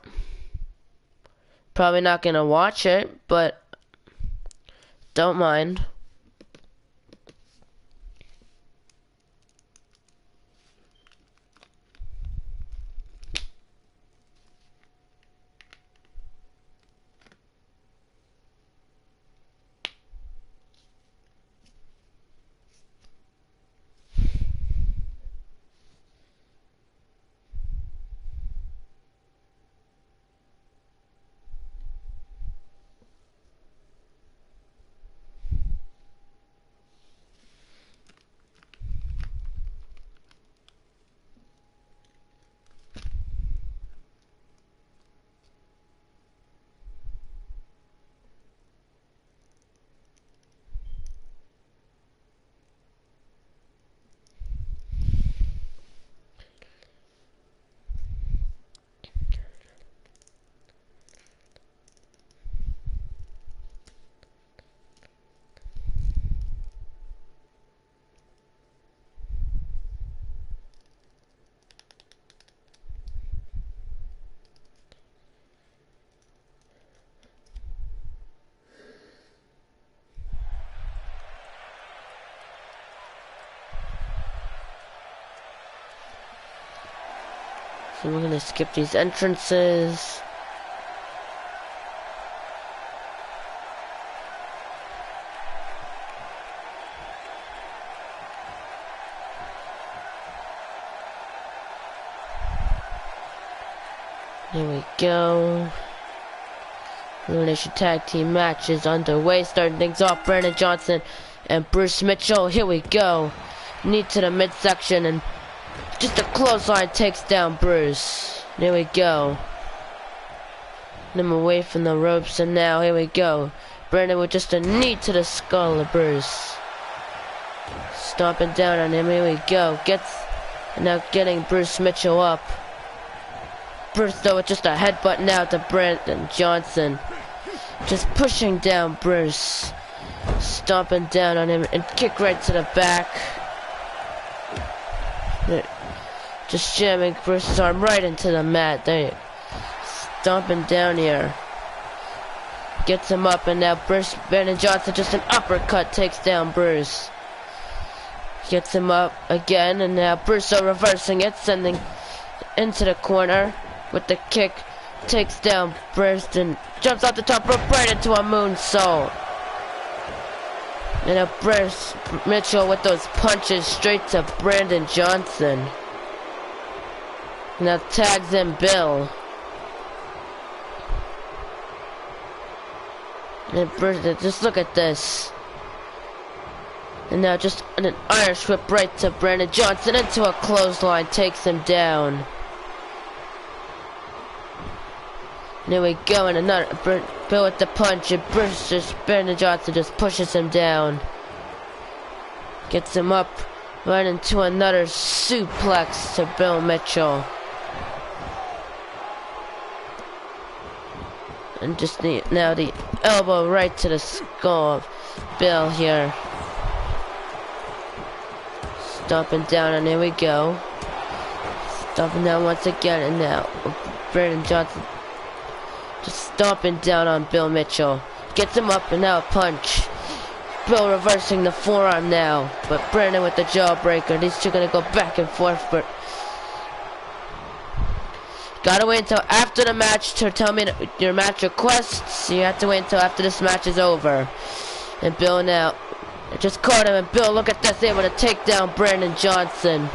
Probably not gonna watch it, but don't mind. So we're gonna skip these entrances. There we go. Elimination tag team match is underway. Starting things off, Brandon Johnson and Bruce Mitchell. Here we go. Knee to the midsection and just a clothesline takes down Bruce. There we go. Him away from the ropes, and now here we go. Brandon with just a knee to the skull of Bruce. Stomping down on him. Here we go. Now getting Bruce Mitchell up. Bruce though with just a headbutt now to Brandon Johnson. Just pushing down Bruce. Stomping down on him and kick right to the back. Just jamming Bruce's arm right into the mat. There you go. Stomping down here. Gets him up, and now Brandon Johnson just an uppercut takes down Bruce. Gets him up again, and now Bruce reversing it, sending into the corner with the kick. Takes down Bruce and jumps off the top rope right into a moonsault. And now Bruce Mitchell with those punches straight to Brandon Johnson. Now tags in Bill. And Bruce, just look at this. And now just an Irish whip right to Brandon Johnson into a clothesline, takes him down. And there we go, and another Bill with the punch, and Brandon Johnson just pushes him down. Gets him up right into another suplex to Bill Mitchell. And just now the elbow right to the skull of Bill here. Stomping down, and here we go. Stomping down once again, and now Brandon Johnson just stomping down on Bill Mitchell. Gets him up, and now a punch. Bill reversing the forearm now, but Brandon with the jawbreaker. These two gonna go back and forth, but gotta wait until after the match to tell me your match requests. You have to wait until after this match is over. And Bill now just caught him, and Bill, look at this, able to take down Brandon Johnson.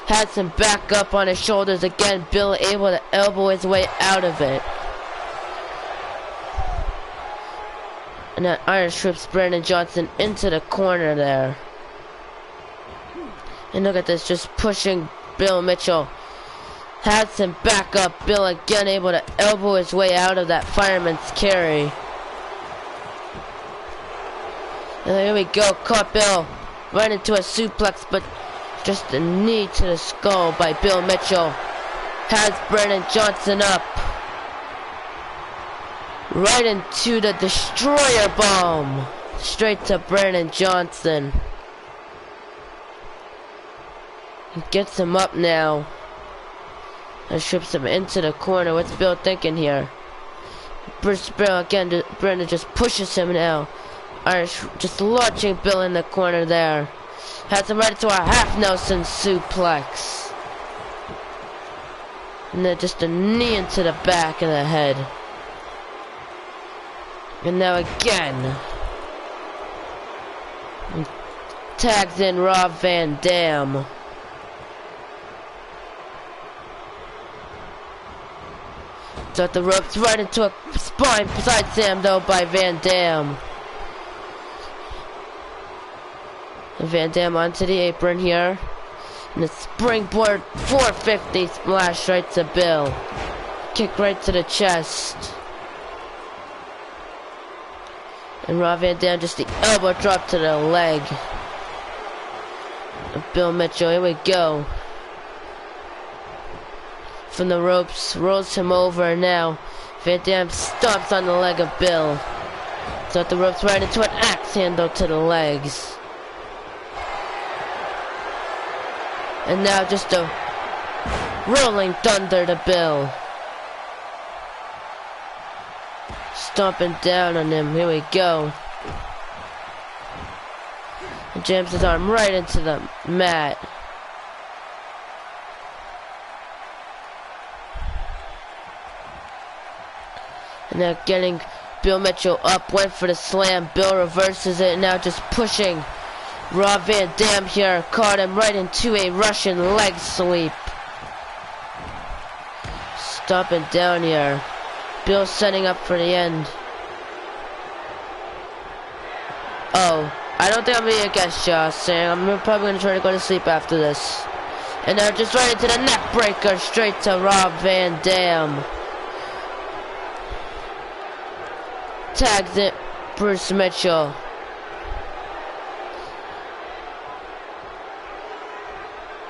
Had some back up on his shoulders again. Bill able to elbow his way out of it. And that Iron strips Brandon Johnson into the corner there. And look at this, just pushing Bill Mitchell. Had some back up. Bill again able to elbow his way out of that fireman's carry. And here we go, caught Bill right into a suplex, but just a knee to the skull by Bill Mitchell. Has Brandon Johnson up. Right into the destroyer bomb. Straight to Brandon Johnson. He gets him up now. And strips him into the corner. What's Bill thinking here? Bruce Bill again. Brandon just pushes him now. Irish just launching Bill in the corner there. Has him right into a half Nelson suplex. And then just a knee into the back of the head. And now again. He tags in Rob Van Dam. At the ropes, right into a spine side slam though by Van Dam. And Van Dam onto the apron here. And the springboard 450 splash right to Bill. Kick right to the chest. And Rob Van Dam just the elbow drop to the leg. And Bill Mitchell, here we go. From the ropes, rolls him over now. Van Dam stomps on the leg of Bill. So at the ropes right into an axe handle to the legs. And now just a rolling thunder to Bill. Stomping down on him, here we go. And jams his arm right into the mat. And now getting Bill Mitchell up, went for the slam. Bill reverses it, now just pushing Rob Van Dam here. Caught him right into a Russian leg sweep. Stomping down here. Bill setting up for the end. Oh, I don't think I'm gonna get Josh saying I'm probably gonna try to go to sleep after this. And now just right into the neck breaker, straight to Rob Van Dam. Tags it, Bruce Mitchell.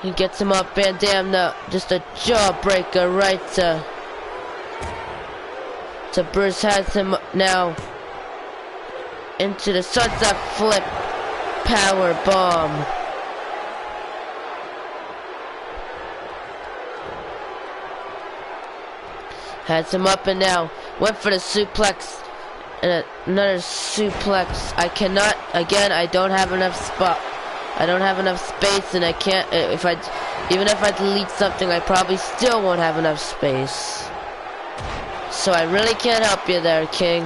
He gets him up, Van Dam now, just a jawbreaker right to Bruce. Has him now into the sunset flip power bomb. Has him up and now went for the suplex. And another suplex. I cannot, again, I don't have enough spot. I don't have enough space, and I can't, even if I delete something, I probably still won't have enough space. So I really can't help you there, King.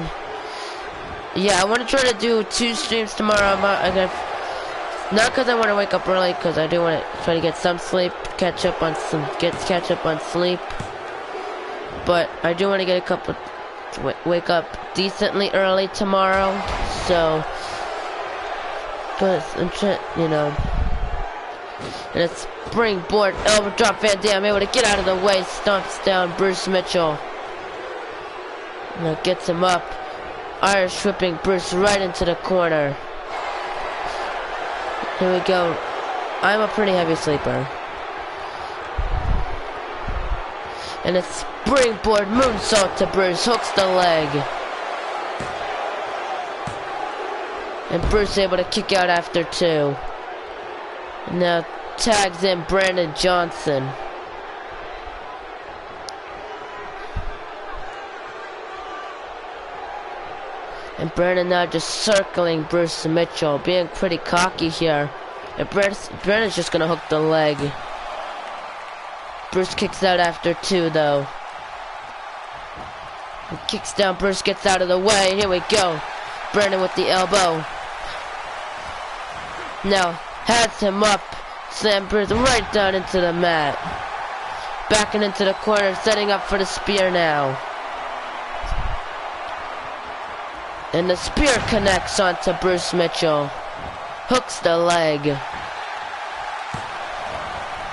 Yeah, I want to try to do 2 streams tomorrow. Not because I want to wake up early, because I do want to try to get some sleep, catch up on sleep. But I do want to get a couple. Wake up decently early tomorrow, so but you know. And a springboard elbow drop. Van Dam able to get out of the way, stomps down Bruce Mitchell. Now gets him up. Irish whipping Bruce right into the corner. Here we go. I'm a pretty heavy sleeper. And a springboard moonsault to Bruce, hooks the leg. And Bruce able to kick out after 2. And now tags in Brandon Johnson. And Brandon now just circling Bruce Mitchell, being pretty cocky here. And Brandon's just gonna hook the leg. Bruce kicks out after 2 though. He kicks down, Bruce gets out of the way. Here we go. Brandon with the elbow. Now has him up. Slam Bruce right down into the mat. Backing into the corner, setting up for the spear now. And the spear connects onto Bruce Mitchell. Hooks the leg.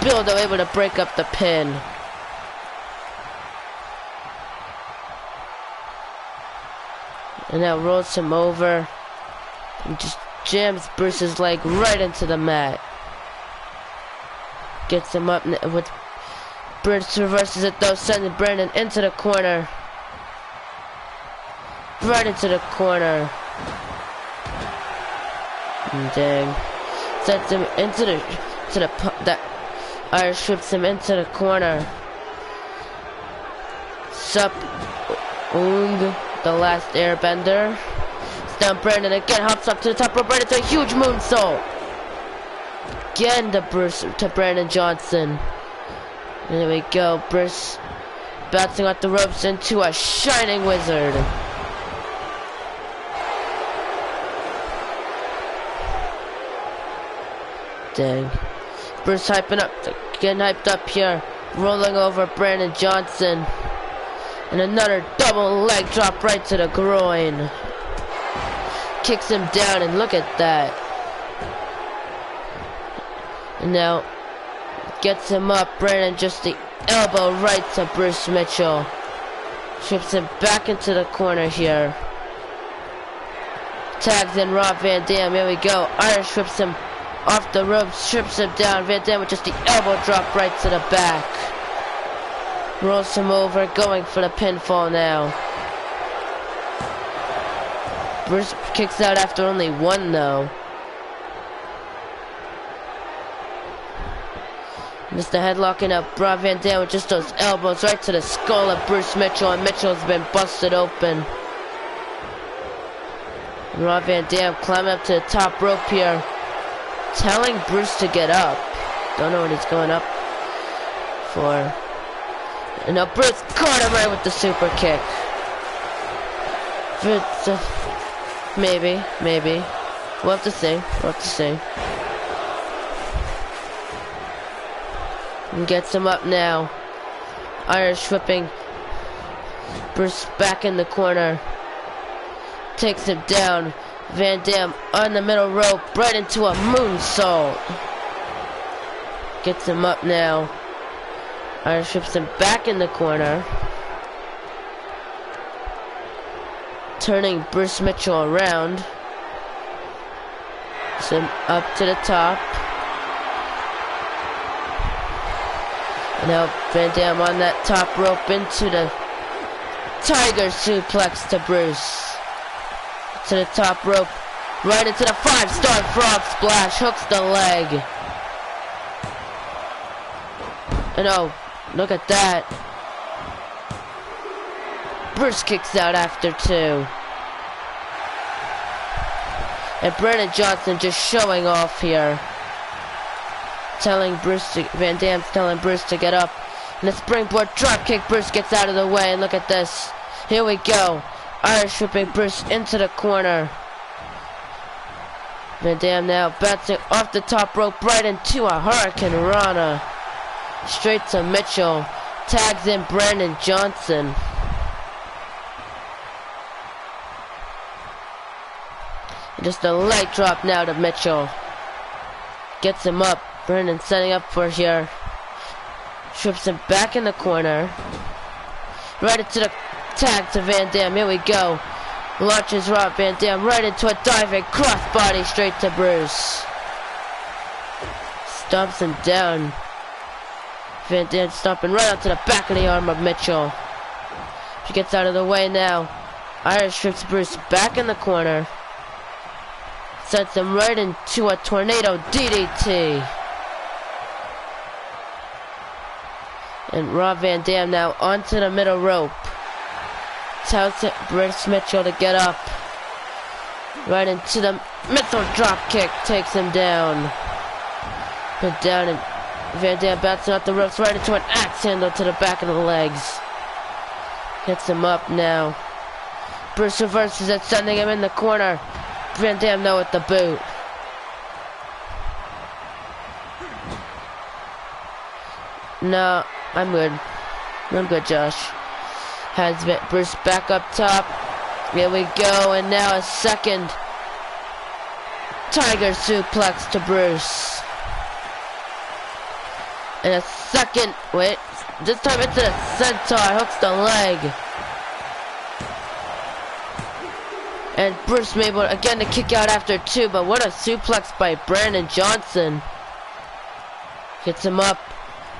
Bill though able to break up the pin. And now rolls him over. And just jams Bruce's leg right into the mat. Gets him up with Bruce reverses it though, sending Brandon into the corner. Right into the corner. And dang. Sends him into the Irish whips him into the corner. Sup, Ung, the last airbender. It's down Brandon again, hops up to the top rope, right into a huge moonsault. Again to Brandon Johnson. And there we go, Bruce bouncing off the ropes into a shining wizard. Dang. Bruce hyping up, getting hyped up here, rolling over Brandon Johnson. And another double leg drop right to the groin. Kicks him down, and look at that. And now gets him up. Brandon just the elbow right to Bruce Mitchell. Trips him back into the corner here. Tags in Rob Van Dam. Here we go. Irish whips him off the ropes, trips him down. Van Dam with just the elbow drop right to the back. Rolls him over, going for the pinfall now. Bruce kicks out after only one though. Just the headlocking up Rob Van Dam with just those elbows right to the skull of Bruce Mitchell, and Mitchell's been busted open. And Rob Van Dam climbing up to the top rope here, telling Bruce to get up. Don't know what he's going up for. And now Bruce caught him right with the super kick. Maybe. We'll have to see. And gets him up now. Irish whipping Bruce back in the corner. Takes him down. Van Dam on the middle rope, right into a moonsault. Gets him up now. Irish whips him back in the corner. Turning Bruce Mitchell around. So up to the top. And now Van Dam on that top rope into the Tiger suplex to Bruce. To the top rope, right into the 5-star frog splash, hooks the leg. And oh, look at that. Bruce kicks out after two. And Brandon Johnson just showing off here. Van Dam's telling Bruce to get up. And the springboard drop kick, Bruce gets out of the way, and look at this. Here we go. Irish whipping Bruce into the corner. Van Dam now bouncing off the top rope right into a Hurricane Rana. Straight to Mitchell. Tags in Brandon Johnson. And just a leg drop now to Mitchell. Gets him up. Brandon setting up for here. Trips him back in the corner. Right into the tag to Van Dam. Here we go. Launches Rob Van Dam right into a diving crossbody straight to Bruce. Stomps him down. Van Dam stomping right onto the back of the arm of Mitchell. She gets out of the way now. Irish trips Bruce back in the corner. Sets him right into a tornado DDT. And Rob Van Dam now onto the middle rope. Tells Bruce Mitchell to get up. Right into the missile drop kick. Takes him down. Put down, and Van Dam bouncing off the ropes right into an axe handle to the back of the legs. Gets him up now. Bruce reverses it, sending him in the corner. Van Dam now with the boot. No, I'm good, Josh. Has Bruce back up top. Here we go, and now a second Tiger suplex to Bruce. And a second, wait, this time it's a centaur, hooks the leg. And Bruce able again to kick out after two, but what a suplex by Brandon Johnson. Gets him up.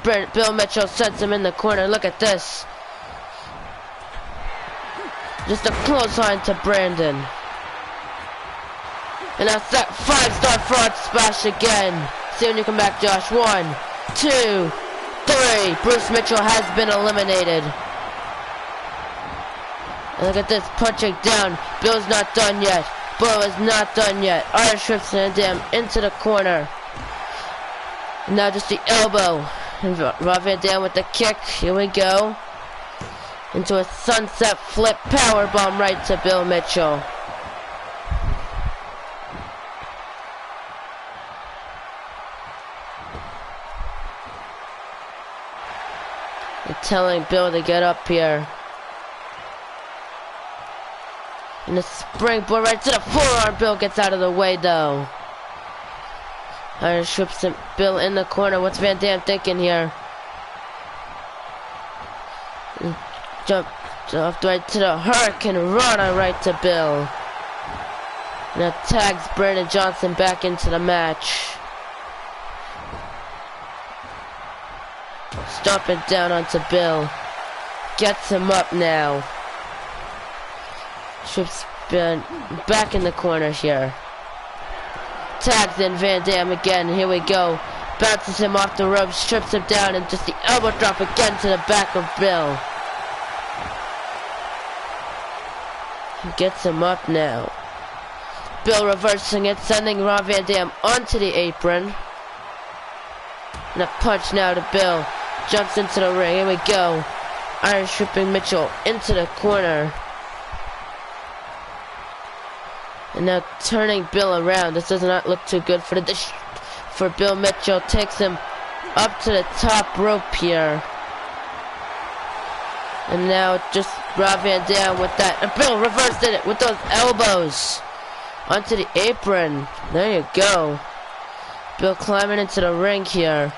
Bill Mitchell sets him in the corner. Look at this. Just a clothesline to Brandon. And that's that 5-star frog splash again. See when you come back, Josh. 1, 2, 3. Bruce Mitchell has been eliminated. And look at this, punching down. Bill's not done yet. Bill is not done yet. Irish whips Van Dam into the corner. And now just the elbow. And Rob Van Dam with the kick. Here we go. Into a sunset flip powerbomb right to Bill Mitchell. They're telling Bill to get up here. And the springboard right to the forearm. Bill gets out of the way though. Irish whips Bill in the corner. What's Van Dam thinking here? Jumped off right to the Hurricane Rana right to Bill. Now tags Brandon Johnson back into the match. Stomping down onto Bill. Gets him up now. Trips back in the corner here. Tags in Van Dam again. Here we go. Bounces him off the ropes, strips him down, and just the elbow drop again to the back of Bill. Gets him up now. Bill reversing it, sending Rob Van Dam onto the apron. And a punch now to Bill. Jumps into the ring. Here we go. Irish whipping Mitchell into the corner. And now turning Bill around. This does not look too good for Bill Mitchell. Takes him up to the top rope here. And now just Rob Van Dam with that. And Bill reversed it with those elbows onto the apron. There you go. Bill climbing into the ring here.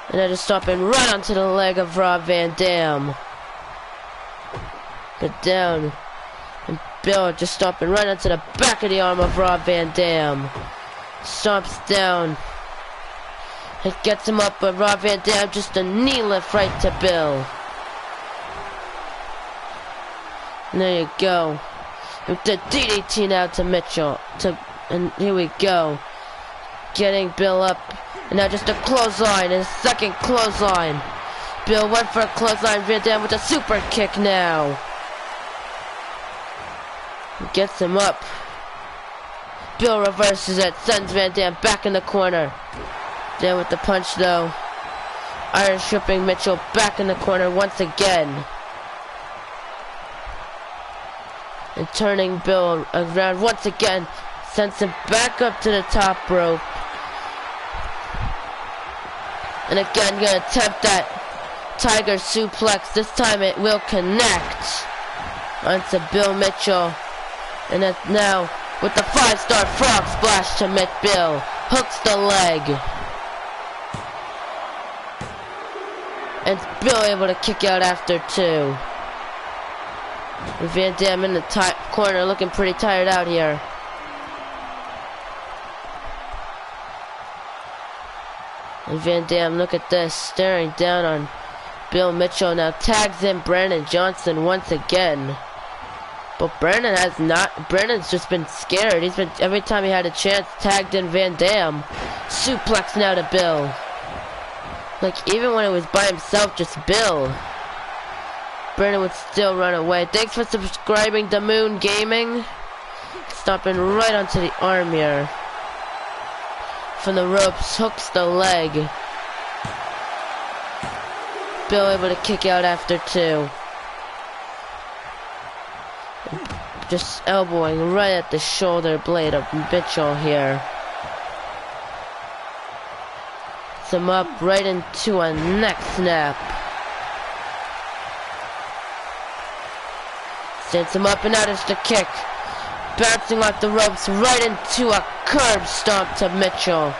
And then just stopping right onto the leg of Rob Van Dam. But down. And Bill just stopping right onto the back of the arm of Rob Van Dam. Stomps down. It gets him up, but Rob Van Dam just a knee lift right to Bill. And there you go. With the DDT now to Mitchell. And here we go. Getting Bill up. And now just a clothesline, and a second clothesline. Bill went for a clothesline, Van Dam with a super kick now. Gets him up. Bill reverses it, sends Van Dam back in the corner. Down with the punch though. Irish whipping Mitchell back in the corner once again. And turning Bill around once again, sends him back up to the top rope. And again, gonna attempt that Tiger suplex. This time it will connect onto Bill Mitchell. And now with the 5-star frog splash to Bill. Hooks the leg. And Bill able to kick out after 2. And Van Dam in the corner looking pretty tired out here. And Van Dam, look at this, staring down on Bill Mitchell. Now tags in Brandon Johnson once again. But Brandon's just been scared. He's been, every time he had a chance, tagged in Van Dam. Suplex now to Bill. Like, even when it was by himself, just Bill, Brandon would still run away. Thanks for subscribing to Moon Gaming. Stomping right onto the arm here. From the ropes, hooks the leg. Bill able to kick out after 2. Just elbowing right at the shoulder blade of Mitchell here. Sets him up right into a neck snap. Sends him up and out as the kick. Bouncing off the ropes right into a curb stomp to Mitchell.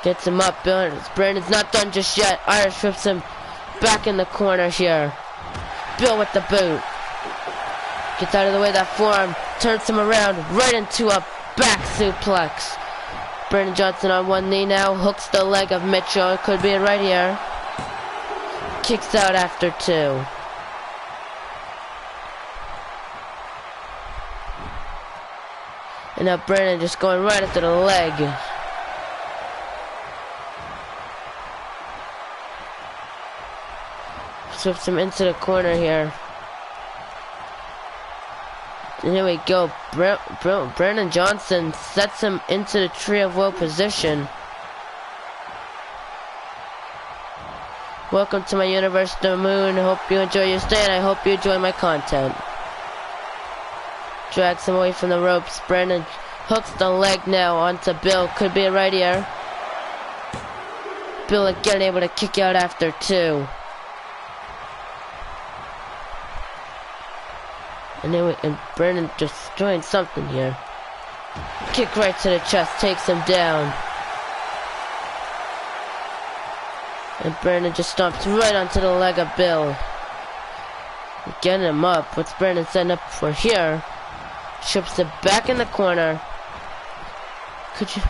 Gets him up. Brandon's not done just yet. Irish whips him back in the corner here. Bill with the boot. Gets out of the way of that forearm. Turns him around right into a back suplex. Brandon Johnson on one knee now. Hooks the leg of Mitchell. It could be it right here. Kicks out after 2. And now Brandon just going right after the leg. whips him into the corner here. And here we go. Brandon Johnson sets him into the Tree of Woe position. Welcome to my universe, the moon. Hope you enjoy your stay, and I hope you enjoy my content. Drags him away from the ropes. Brandon hooks the leg now onto Bill. Could be right here. Bill again able to kick out after 2. And Brandon just doing something here. Kick right to the chest, takes him down. And Brandon just stomps right onto the leg of Bill. Getting him up. What's Brandon setting up for here? Trips it back in the corner. Could you...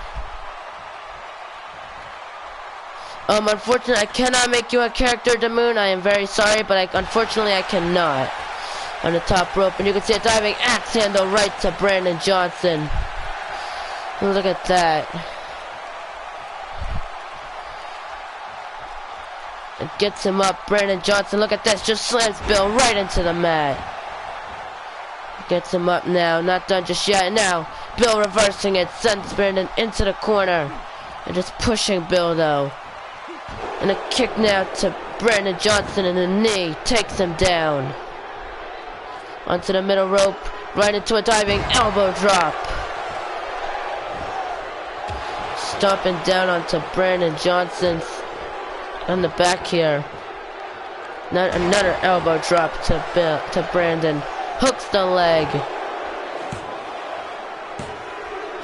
unfortunately, I cannot make you a character, Damoon. I am very sorry, but unfortunately, I cannot. On the top rope, and you can see a diving axe handle right to Brandon Johnson. Look at that. It gets him up. Brandon Johnson, look at this, just slams Bill right into the mat. Gets him up now, not done just yet. Now, Bill reversing it, sends Brandon into the corner. And just pushing Bill though. And a kick now to Brandon Johnson, and a knee takes him down. Onto the middle rope, right into a diving elbow drop. Stomping down onto Brandon Johnson on the back here. Another elbow drop to Brandon. Hooks the leg.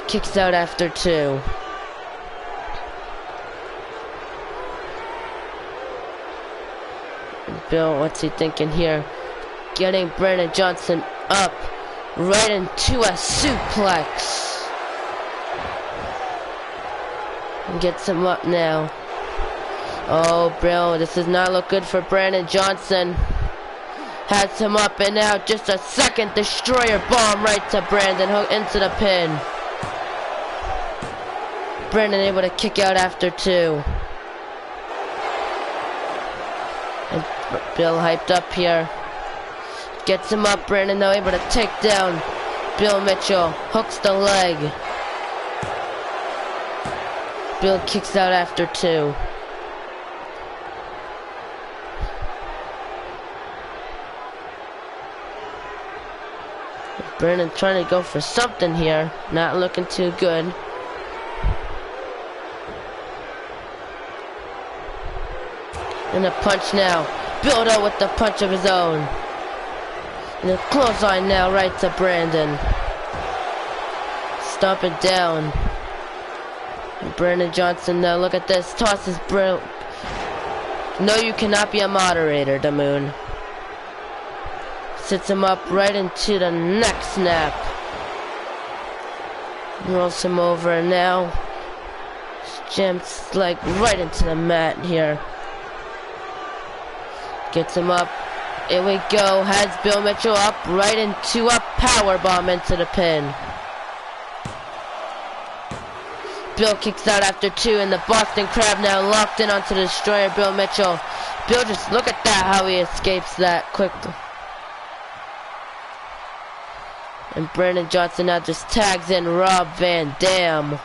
Kicks out after 2. And Bill, what's he thinking here? Getting Brandon Johnson up right into a suplex. And gets him up now. Oh, Bill, this does not look good for Brandon Johnson. Has him up, and now just a second destroyer bomb right to Brandon, into the pin. Brandon able to kick out after 2. And Bill hyped up here. Gets him up, Brandon now able to take down Bill Mitchell. Hooks the leg. Bill kicks out after 2. Brandon trying to go for something here. Not looking too good. And a punch now. Bill though with the punch of his own. And a clothesline now right to Brandon. Stomp it down. And Brandon Johnson now, look at this. Tosses Bill. No, you cannot be a moderator, Damoon. Sits him up right into the neck snap. Rolls him over, and now jumps like right into the mat here. Gets him up. Here we go. Has Bill Mitchell up right into a power bomb into the pin. Bill kicks out after 2, and the Boston Crab now locked in onto the destroyer, Bill Mitchell. Bill, just look at that, how he escapes that quickly. And Brandon Johnson now just tags in Rob Van Dam.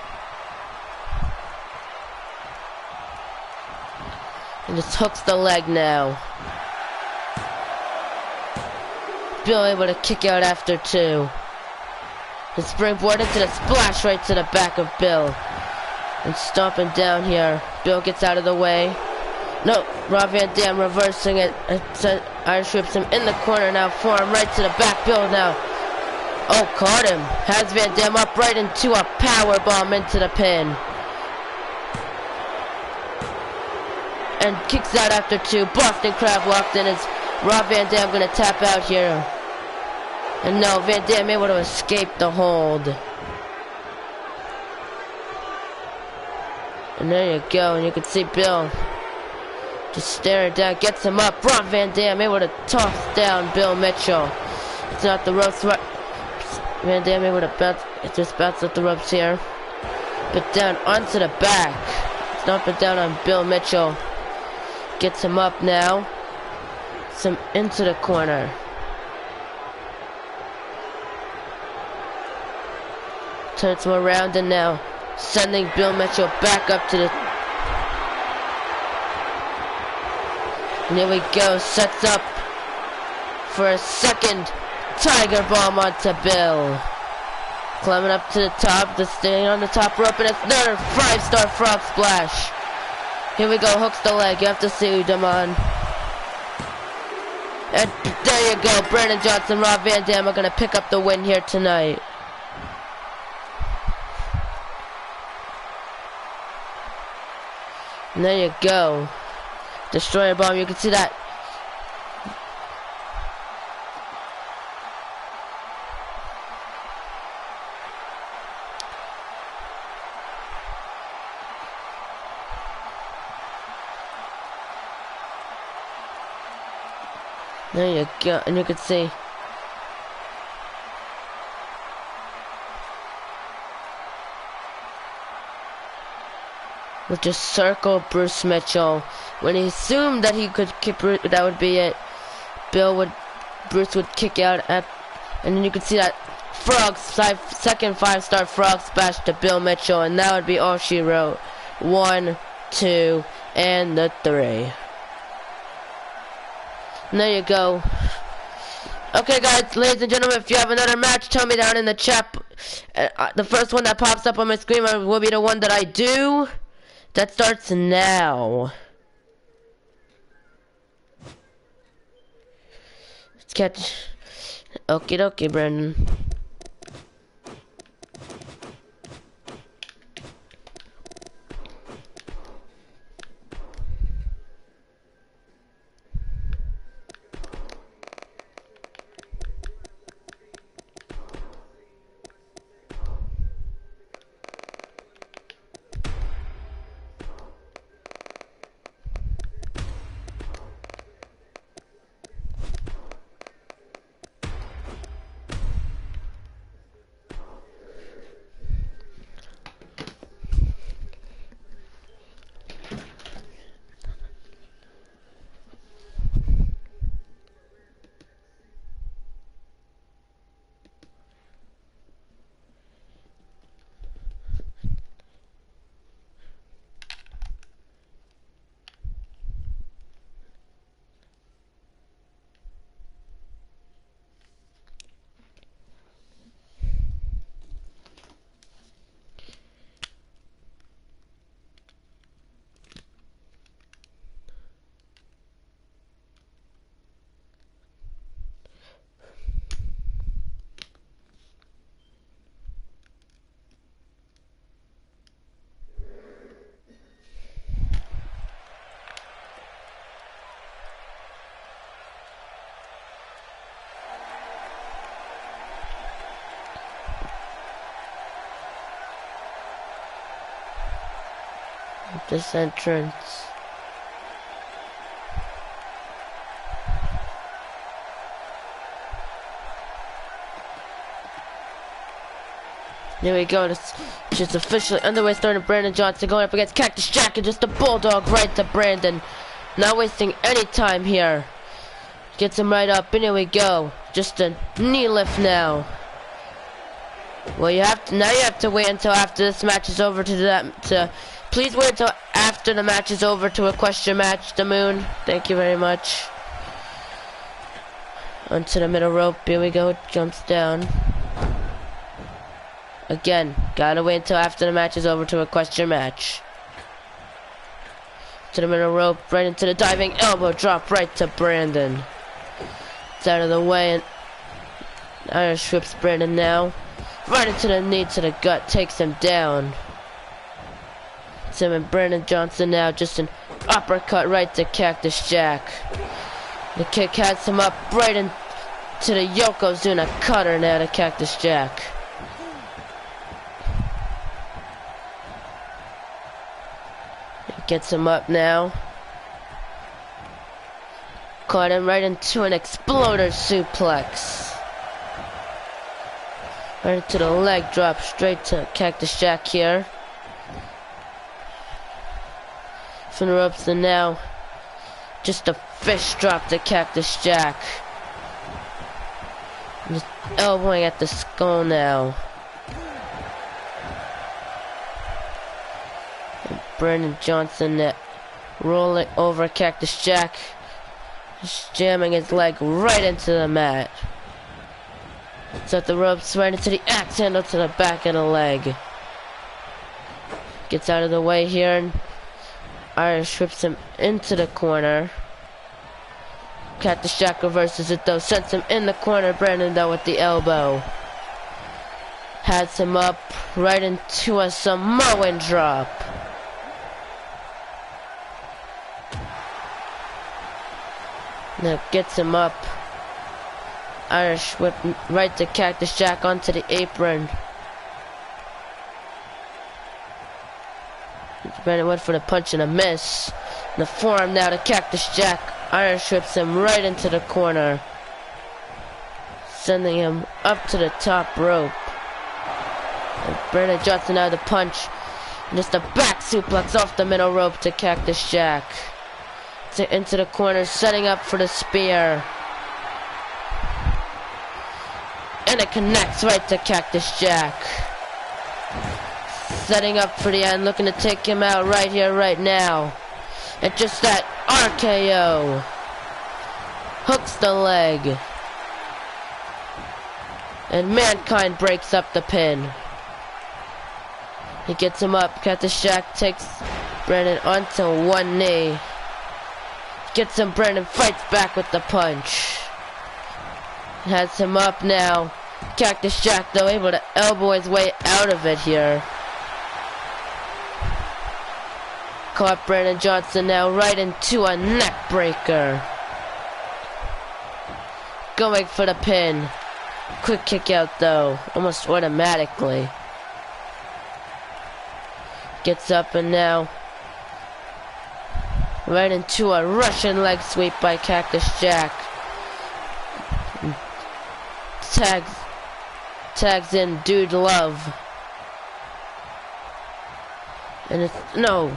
And just hooks the leg now. Bill able to kick out after 2. The springboard into the splash right to the back of Bill. And stomping down here. Bill gets out of the way. No, Rob Van Dam reversing it. Irish whips him in the corner now. Forearm right to the back. Bill now. Oh, caught him. Has Van Dam up right into a power bomb into the pin. And kicks out after 2. Boston Crab locked in. Is Rob Van Dam going to tap out here? And no, Van Dam able to escape the hold. And there you go. And you can see Bill just staring down. Gets him up. Rob Van Dam able to toss down Bill Mitchell. It's not the ropes. Van Dam able to bounce. It just bounced up the ropes here. But down onto the back. Stomping down on Bill Mitchell. Gets him up now. him into the corner. Turns him around and now sending Bill Mitchell back up to the... And here we go, sets up for a second Tiger Bomb onto Bill. Climbing up to the top, staying on the top rope, and it's another 5-star frog splash. Here we go, hooks the leg, you have to see Damon. And there you go, Brandon Johnson, Rob Van Dam are going to pick up the win here tonight. And there you go. Destroyer Bomb, you can see that. There you go, and you can see. Would just circle Bruce Mitchell. When he assumed that he could kick Bruce, that would be it. Bruce would kick out at, and then you could see that second 5-star frog splash to Bill Mitchell, and that would be all she wrote. 1, 2, and the 3. And there you go. Okay guys, ladies and gentlemen, if you have another match, tell me down in the chat. The first one that pops up on my screen will be the one that I do. That starts now. Let's catch. Okie dokie, Brandon. This entrance. There we go. It's just officially underway, starting Brandon Johnson going up against Cactus Jack, and just a bulldog right to Brandon. Not wasting any time here. Gets him right up, and here we go. Just a knee lift now. Well, you have to wait until after this match is over please wait until after the match is over to request your match, the Moon. Thank you very much. Onto the middle rope. Here we go. Jumps down. Again, gotta wait until after the match is over to request your match. To the middle rope, right into the diving elbow drop right to Brandon. It's out of the way, and Irish whips Brandon now. Right into the knee to the gut, takes him down. It's him and Brandon Johnson now, just an uppercut right to Cactus Jack. The kick has him up right into the Yokozuna cutter now to Cactus Jack. Gets him up now. Caught him right into an exploder suplex. Right into the leg drop, straight to Cactus Jack here. From the ropes, and now just a fish drop to Cactus Jack. Just elbowing at the skull now. And Brandon Johnson rolling over Cactus Jack. Just jamming his leg right into the mat. So the ropes right into the axe handle to the back of the leg. Gets out of the way here and Irish whips him into the corner. Cactus Jack reverses it though, sends him in the corner. Brandon though with the elbow. Has him up right into a Samoan drop. Now gets him up. Irish whip right to Cactus Jack onto the apron. Brandon went for the punch and a miss. And the forearm now to Cactus Jack. Irish whips him right into the corner. Sending him up to the top rope. And Brandon Johnson out of the punch. And just a back suplex off the middle rope to Cactus Jack. Into the corner, setting up for the spear. And it connects right to Cactus Jack. Setting up for the end, looking to take him out right here, right now. And just that RKO. Hooks the leg. And Mankind breaks up the pin. He gets him up. Cactus Jack takes Brandon onto one knee. Gets him, Brandon fights back with the punch. Has him up now. Cactus Jack though able to elbow his way out of it here. Caught Brandon Johnson now right into a neck breaker. Going for the pin. Quick kick out though, almost automatically. Gets up and now right into a Russian leg sweep by Cactus Jack. Tags in Dude Love. And it's no.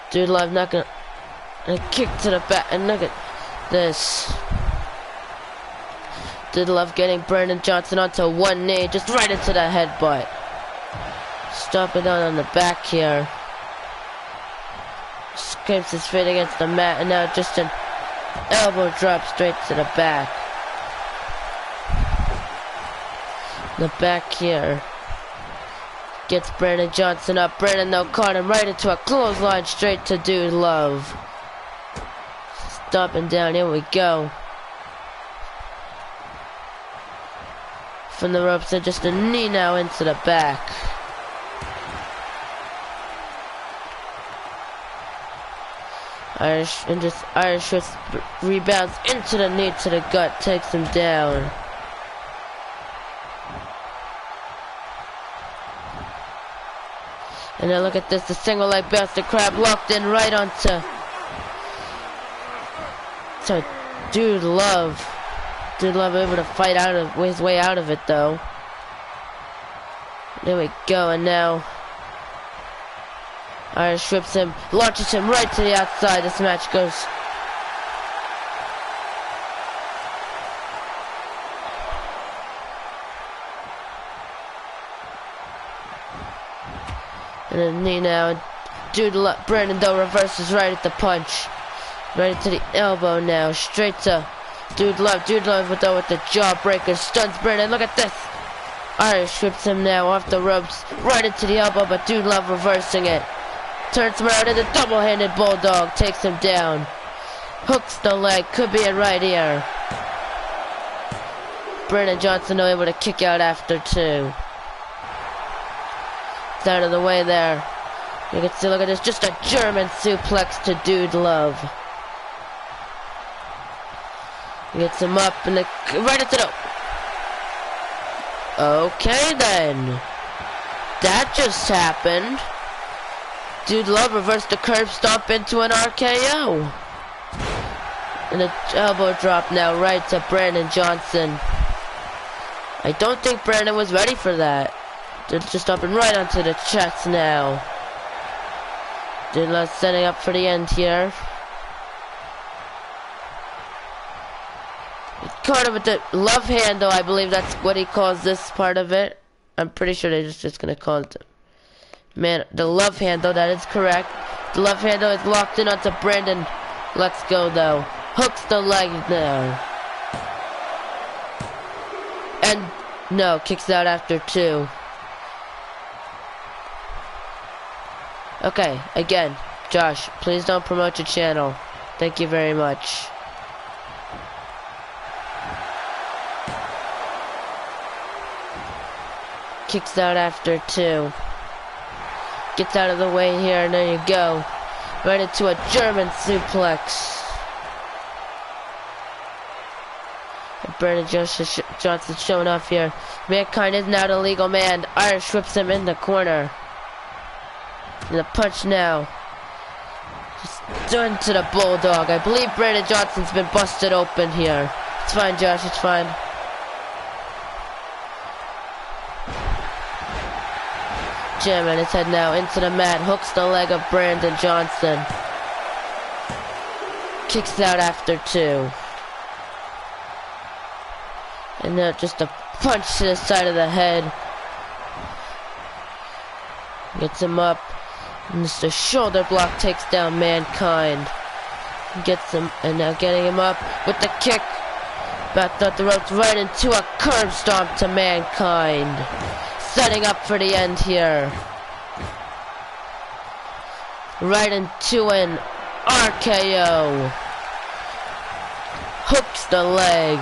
Dude Love not gonna. And a kick to the back. And look at this. Dude Love getting Brandon Johnson onto one knee. Just right into the headbutt. Stomping on the back here. Scrapes his feet against the mat. And now just an elbow drop straight to the back. The back here. Gets Brandon Johnson up. Brandon though caught him right into a clothesline straight to Dude Love. Stomping down. Here we go. From the ropes and just a knee now into the back. Irish rebounds into the knee to the gut. Takes him down. And now look at this, the single leg bastard crab locked in right onto Dude Love. Dude Love able to fight his way out of it though. There we go, and now Irish whips him, launches him right to the outside. This match goes. And a knee now. Brandon though reverses right at the punch. Right into the elbow now. Straight to Dude Love. Dude Love with the jawbreaker. Stuns Brandon. Look at this. Irish whips him now off the ropes. Right into the elbow, but Dude Love reversing it. Turns him around into double-handed bulldog. Takes him down. Hooks the leg. Could be it right here. Brandon Johnson though able to kick out after two. It's out of the way there. You can see, look at this, just a German suplex to Dude Love. He gets him up and right into the. Okay then. That just happened. Dude Love reversed the curb stomp into an RKO. And an elbow drop now right to Brandon Johnson. I don't think Brandon was ready for that. They're just up and right onto the chest now. Dude Love setting up for the end here. caught him with the love handle. I believe that's what he calls this part of it. I'm pretty sure they're just gonna call it the love handle. That is correct. The love handle is locked in onto Brandon. Let's go though. Hooks the leg now. And no, kicks out after 2. Okay, again, Josh, please don't promote your channel. Thank you very much. Kicks out after 2. Gets out of the way here, and there you go. Right into a German suplex. Brandon Johnson showing off here. Mankind is now the legal man. Irish whips him in the corner. And the punch now. Just done to the bulldog. I believe Brandon Johnson's been busted open here. It's fine, Josh, it's fine. Jamming his head now into the mat. Hooks the leg of Brandon Johnson. Kicks out after 2. And now just a punch to the side of the head. Gets him up. And just a shoulder block takes down Mankind. Gets him, and now getting him up with the kick. Back up the ropes right into a curb stomp to Mankind. Setting up for the end here. Right into an RKO. Hooks the leg.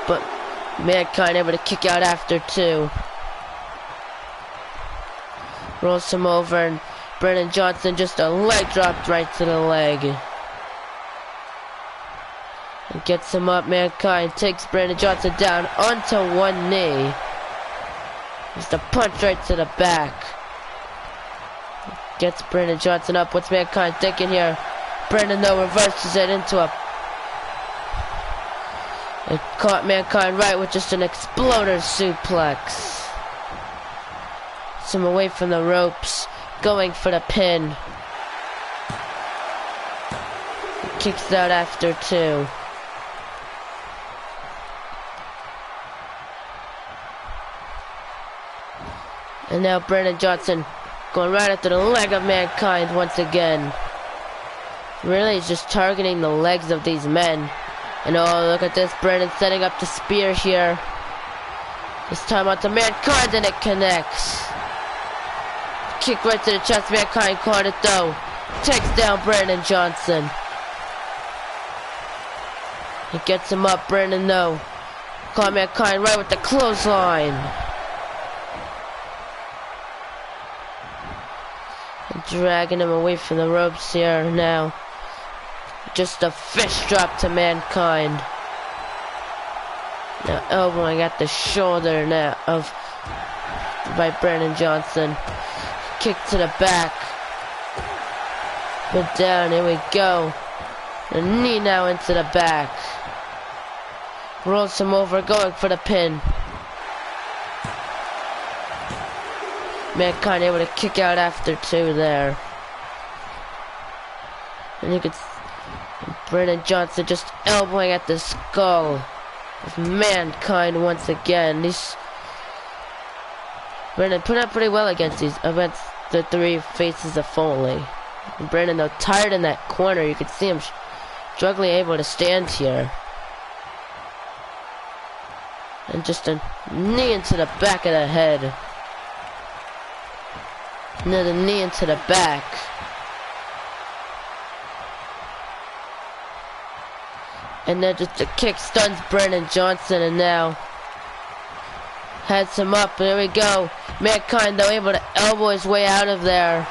But Mankind able to kick out after 2. Rolls him over, and Brandon Johnson just a leg dropped right to the leg. And gets him up. Mankind takes Brandon Johnson down onto one knee. Just a punch right to the back. Gets Brandon Johnson up. What's Mankind thinking here? Brandon though reverses it into a... It caught Mankind right with just an exploder suplex. Him away from the ropes, going for the pin. Kicks out after 2. And now Brandon Johnson going right after the leg of Mankind once again. Really, he's just targeting the legs of these men. And oh, look at this, Brandon setting up the spear here. This time onto Mankind, and it connects. Kick right to the chest. Mankind caught it though. Takes down Brandon Johnson. He gets him up. Brandon though. Caught Mankind right with the clothesline. And dragging him away from the ropes here now. Just a fish drop to Mankind. Now elbowing at the shoulder now of by Brandon Johnson. Kick to the back. But down, here we go. The knee now into the back. Rolls him over, going for the pin. Mankind able to kick out after 2 there. And you can see Brandon Johnson just elbowing at the skull of Mankind once again. Brandon put up pretty well against the 3 faces of Foley. And Brandon though tired in that corner, you could see him struggling able to stand here. And just a knee into the back of the head. Another knee into the back. And then just a kick stuns Brandon Johnson, and now heads him up. There we go. Mankind though able to elbow his way out of there.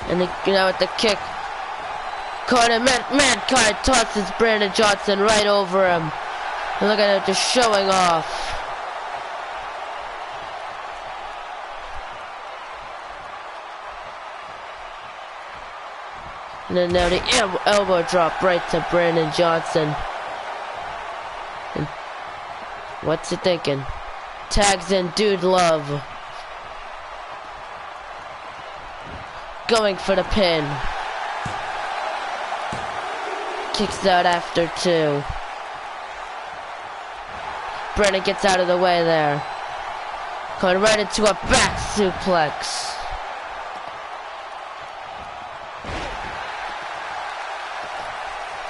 And now with the kick, caught him. Mankind tosses Brandon Johnson right over him. And look at him just showing off. And then now the elbow drop right to Brandon Johnson. And what's he thinking? Tags in Dude Love. Going for the pin. kicks out after 2. Brennan gets out of the way there. Going right into a back suplex.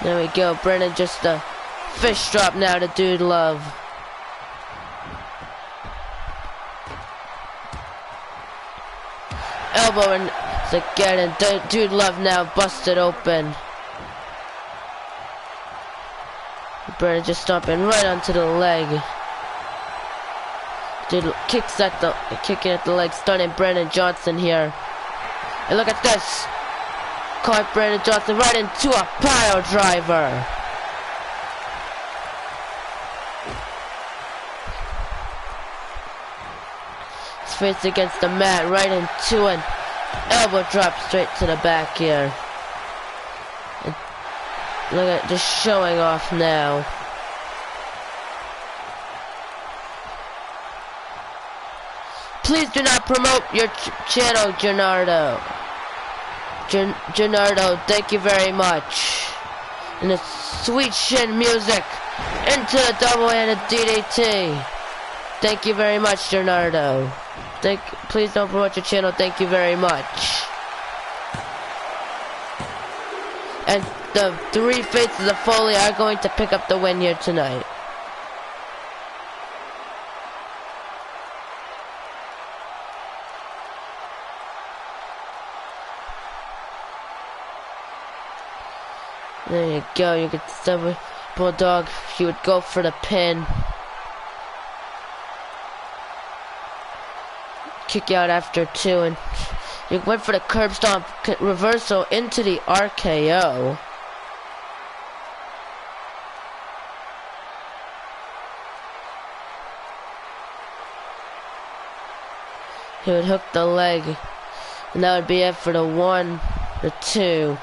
There we go. Brennan just a fish drop now to Dude Love. Elbow and again, and Dude Love now busted open. Brennan just stomping right onto the leg. Dude kicking at the leg, stunning Brandon Johnson here. And look at this. Caught Brandon Johnson right into a pile driver. His face against the mat, right into an elbow drop straight to the back here. And look at just showing off now. Please do not promote your channel, Gennardo. Gennardo, thank you very much. And the sweet shin music into the double-handed DDT. Thank you very much, Gennardo. Please don't promote your channel. Thank you very much. And the 3 faces of Foley are going to pick up the win here tonight. There you go, you get the Bulldog, he would go for the pin. Kick out after 2, and you went for the curb stomp reversal into the RKO. He would hook the leg, and that would be it for the 1, the 2.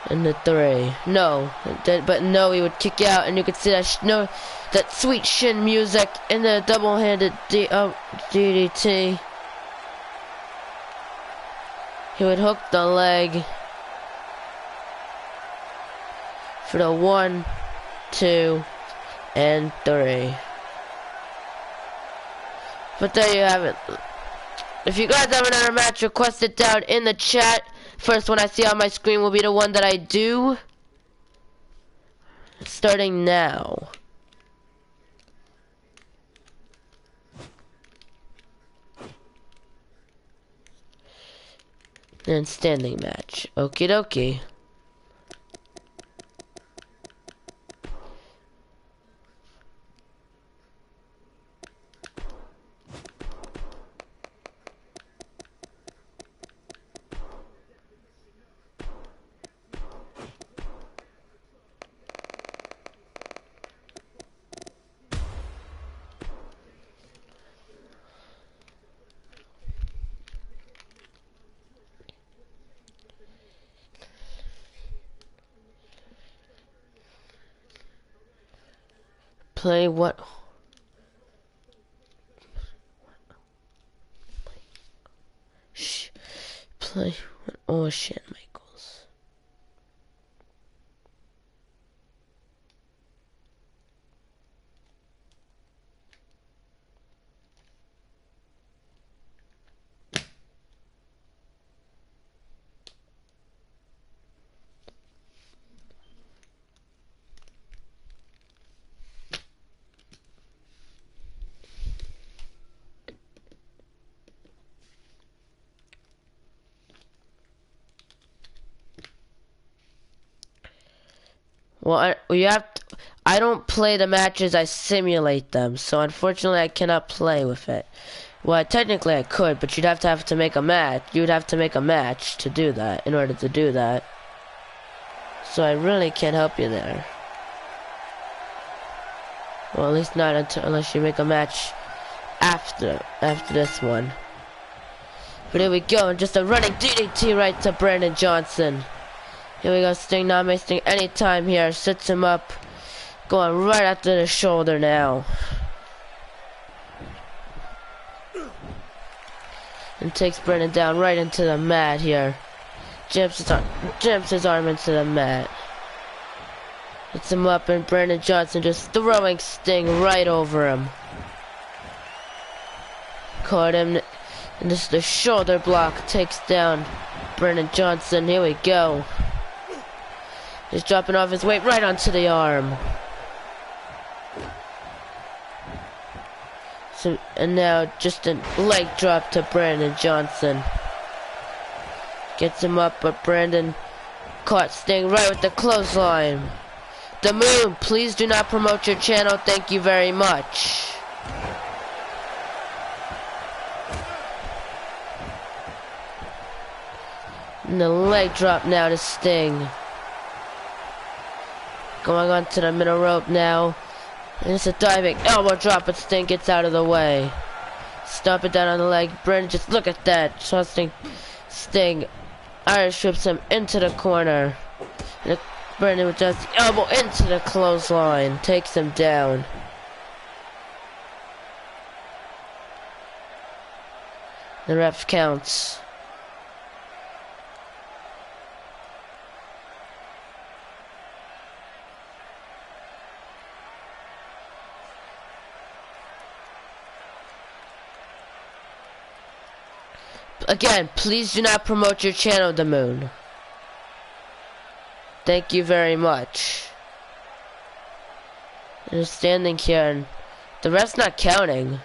And the 3. No, but no, he would kick out, and you could see that that sweet shin music in the double-handed DDT. He would hook the leg for the 1, 2, and 3. But there you have it. If you guys have another match, request it down in the chat. First one I see on my screen will be the one that I do. Starting now. And standing match. Okie dokie. Play what? Play what? Oh shit, Michaels. Well, I don't play the matches, I simulate them. So unfortunately, I cannot play with it. Well, technically I could, but you'd have to make a match. You'd have to make a match to do that, in order to do that. So I really can't help you there. Well, at least not unless you make a match after this one. But here we go, just a running DDT right to Brandon Johnson. Here we go, Sting not wasting any time here. Sits him up. Going right after the shoulder now. And takes Brennan down right into the mat here. Jumps his arm into the mat. Gets him up, and Brandon Johnson just throwing Sting right over him. Caught him, and just the shoulder block takes down Brandon Johnson. Here we go. Just dropping off his weight right onto the arm. So, and now just a leg drop to Brandon Johnson. Gets him up, but Brandon caught Sting right with the clothesline. The Moon, please do not promote your channel. Thank you very much. And the leg drop now to Sting. Going on to the middle rope now. And it's a diving elbow drop, but Sting gets out of the way. Stomp it down on the leg. Brandon, just look at that. Trusting Sting. Irish whips him into the corner. And Brandon with just the elbow into the clothesline. Takes him down. The ref counts. Again, please do not promote your channel, The Moon. Thank you very much. And standing here, and the ref's not counting.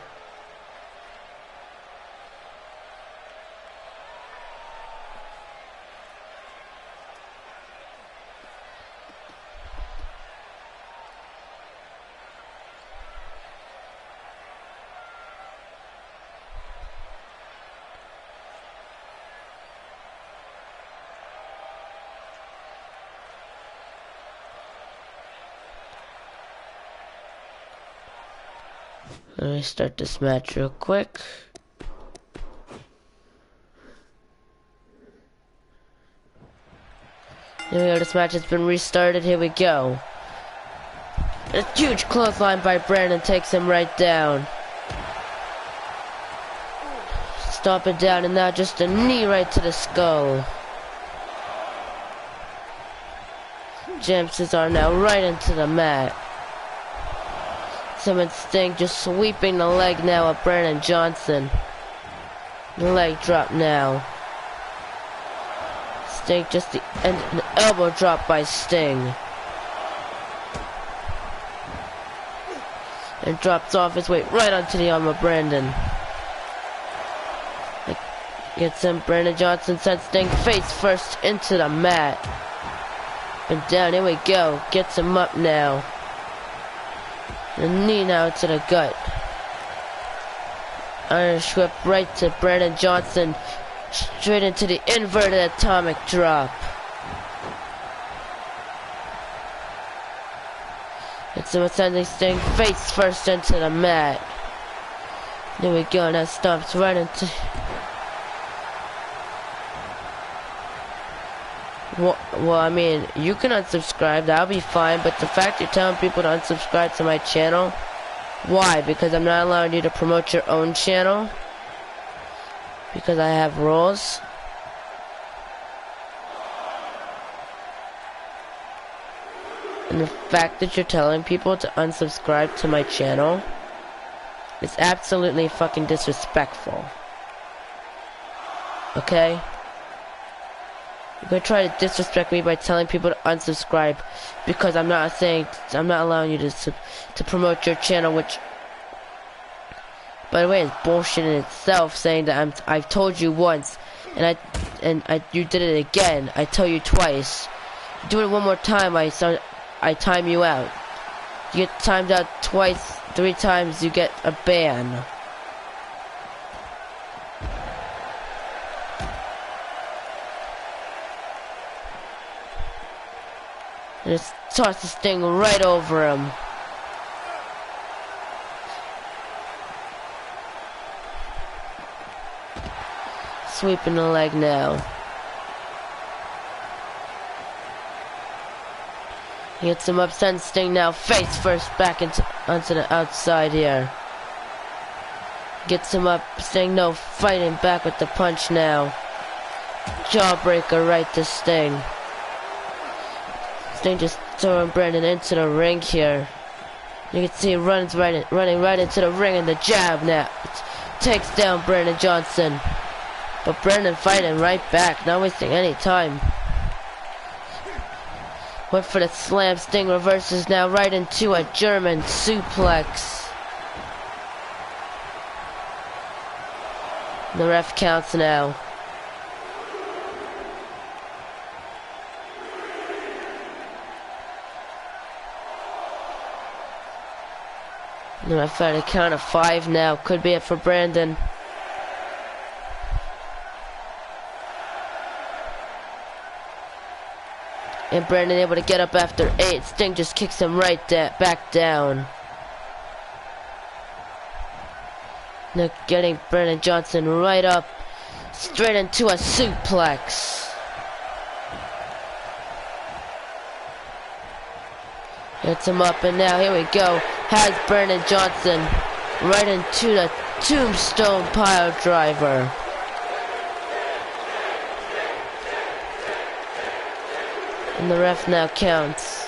Let me start this match real quick. Here we go, this match has been restarted, here we go. A huge clothesline by Brandon takes him right down. Stomp it down, and now just a knee right to the skull. Jams his arm now right into the mat. And Sting just sweeping the leg now of Brandon Johnson. The leg drop now. Sting just an elbow drop by Sting. And drops off his weight right onto the arm of Brandon. Gets him. Brandon Johnson sends Sting face first into the mat. And down, here we go. Gets him up now. The knee now to the gut. Irish whip right to Brandon Johnson. Straight into the inverted atomic drop. It's sending Sting face first into the mat. There we go, now stomps right into... Well, I mean, you can unsubscribe, that'll be fine, but the fact you're telling people to unsubscribe to my channel, why? Because I'm not allowing you to promote your own channel? Because I have rules? And the fact that you're telling people to unsubscribe to my channel is absolutely fucking disrespectful. Okay? You're gonna try to disrespect me by telling people to unsubscribe because I'm not allowing you to promote your channel, which, by the way, is bullshit in itself. Saying that I've told you once, and you did it again. I tell you twice. You do it one more time, I time you out. You get timed out twice, 3 times, you get a ban. And just toss this thing right over him. Sweeping the leg now. He gets him up, sends Sting now face first back onto the outside here. Gets him up, Sting no fighting back with the punch now. Jawbreaker right to Sting. Sting just Throwing Brandon into the ring here. You can see he running right into the ring, and the jab now takes down Brandon Johnson. But Brandon fighting right back, not wasting any time. Went for the slam. Sting reverses now right into a German suplex. The ref counts now. The ref at a count of 5 now. Could be it for Brandon. And Brandon able to get up after 8. Sting just kicks him right back down. Now getting Brandon Johnson right up. Straight into a suplex. Gets him up, and now here we go. Has Brandon Johnson right into the tombstone pile driver. And the ref now counts.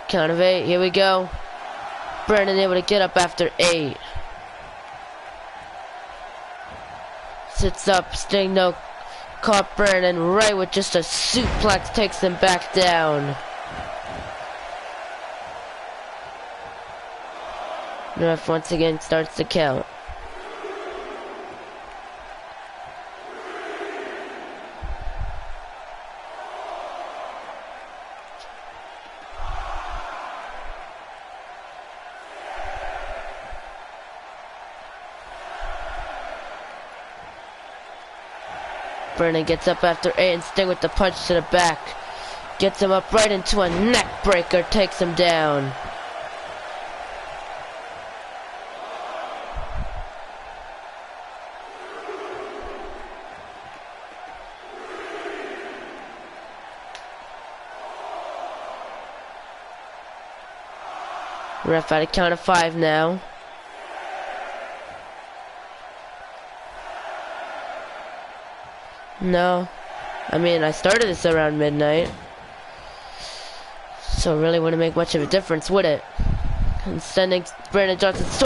Count of 8, here we go. Brandon able to get up after 8. Sits up, Sting no. Caught Brandon right with just a suplex, takes him back down. The ref once again starts the count. Brandon gets up after 8, and Sting with the punch to the back. Gets him up right into a neck breaker, takes him down. Ref at a count of 5 now. No, I mean, I started this around midnight, so it really wouldn't make much of a difference, would it? And sending Brandon Johnson's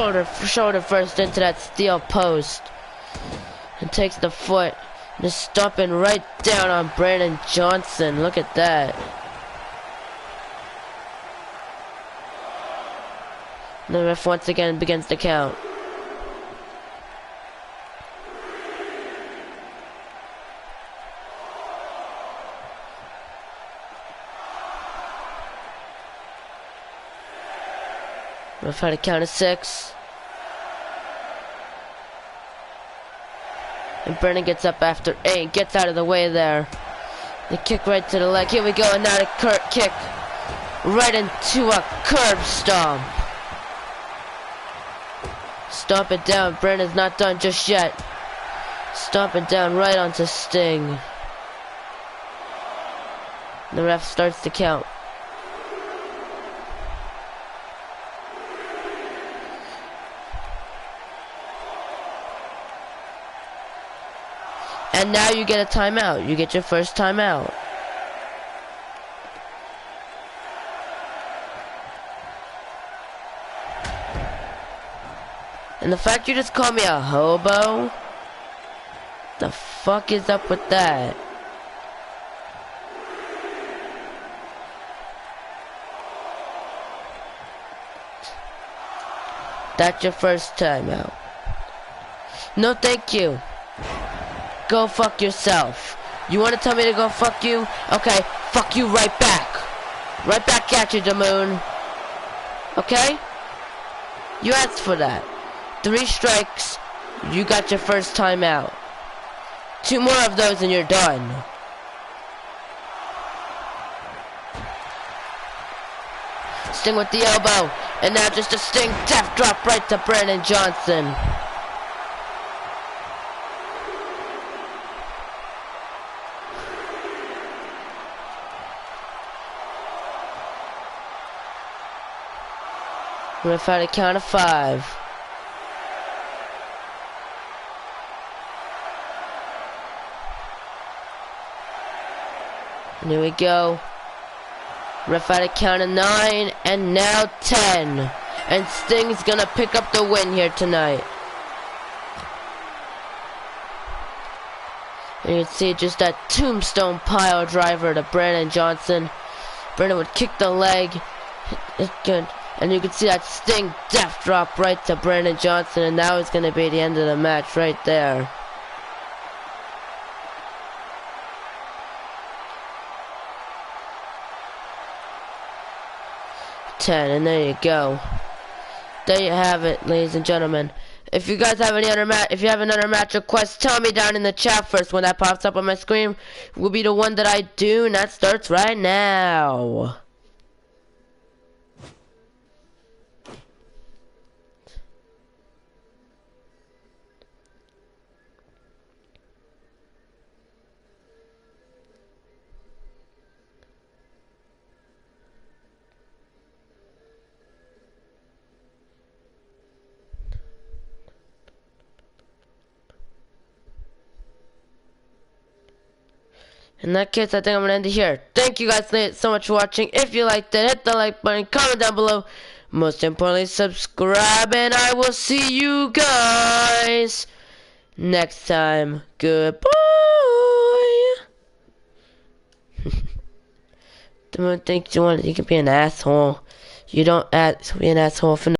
shoulder first into that steel post, and takes the foot, just stomping right down on Brandon Johnson. Look at that. And the ref once again begins to count. Ref had a count of 6. And Brandon gets up after 8. Gets out of the way there. The kick right to the leg. Here we go. And now the kick right into a curb stomp. Stomp it down. Brandon's not done just yet. Stomp it down right onto Sting. The ref starts to count. And now you get a timeout. You get your first timeout. And the fact you just called me a hobo? The fuck is up with that? That's your first timeout. No thank you. Go fuck yourself. You want to tell me to go fuck you? Okay, fuck you right back. Right back at you, Damoon. Okay? You asked for that. 3 strikes, you got your first time out. 2 more of those and you're done. Sting with the elbow, and now just a Sting death drop right to Brandon Johnson. Ref had a count of 5. And here we go. Ref had a count of 9, and now 10. And Sting's gonna pick up the win here tonight. And you can see just that tombstone pile driver to Brandon Johnson. Brandon would kick the leg. And you can see that Sting death drop right to Brandon Johnson. And that was going to be the end of the match right there. And there you go. There you have it, ladies and gentlemen. If you guys have any other if you have another match request, tell me down in the chat first. When that pops up on my screen, will be the one that I do, and that starts right now. In that case, I think I'm going to end it here. Thank you guys so much for watching. If you liked it, hit the like button, comment down below. Most importantly, subscribe, and I will see you guys next time. Goodbye. Don't think you can be an asshole. You don't be an asshole for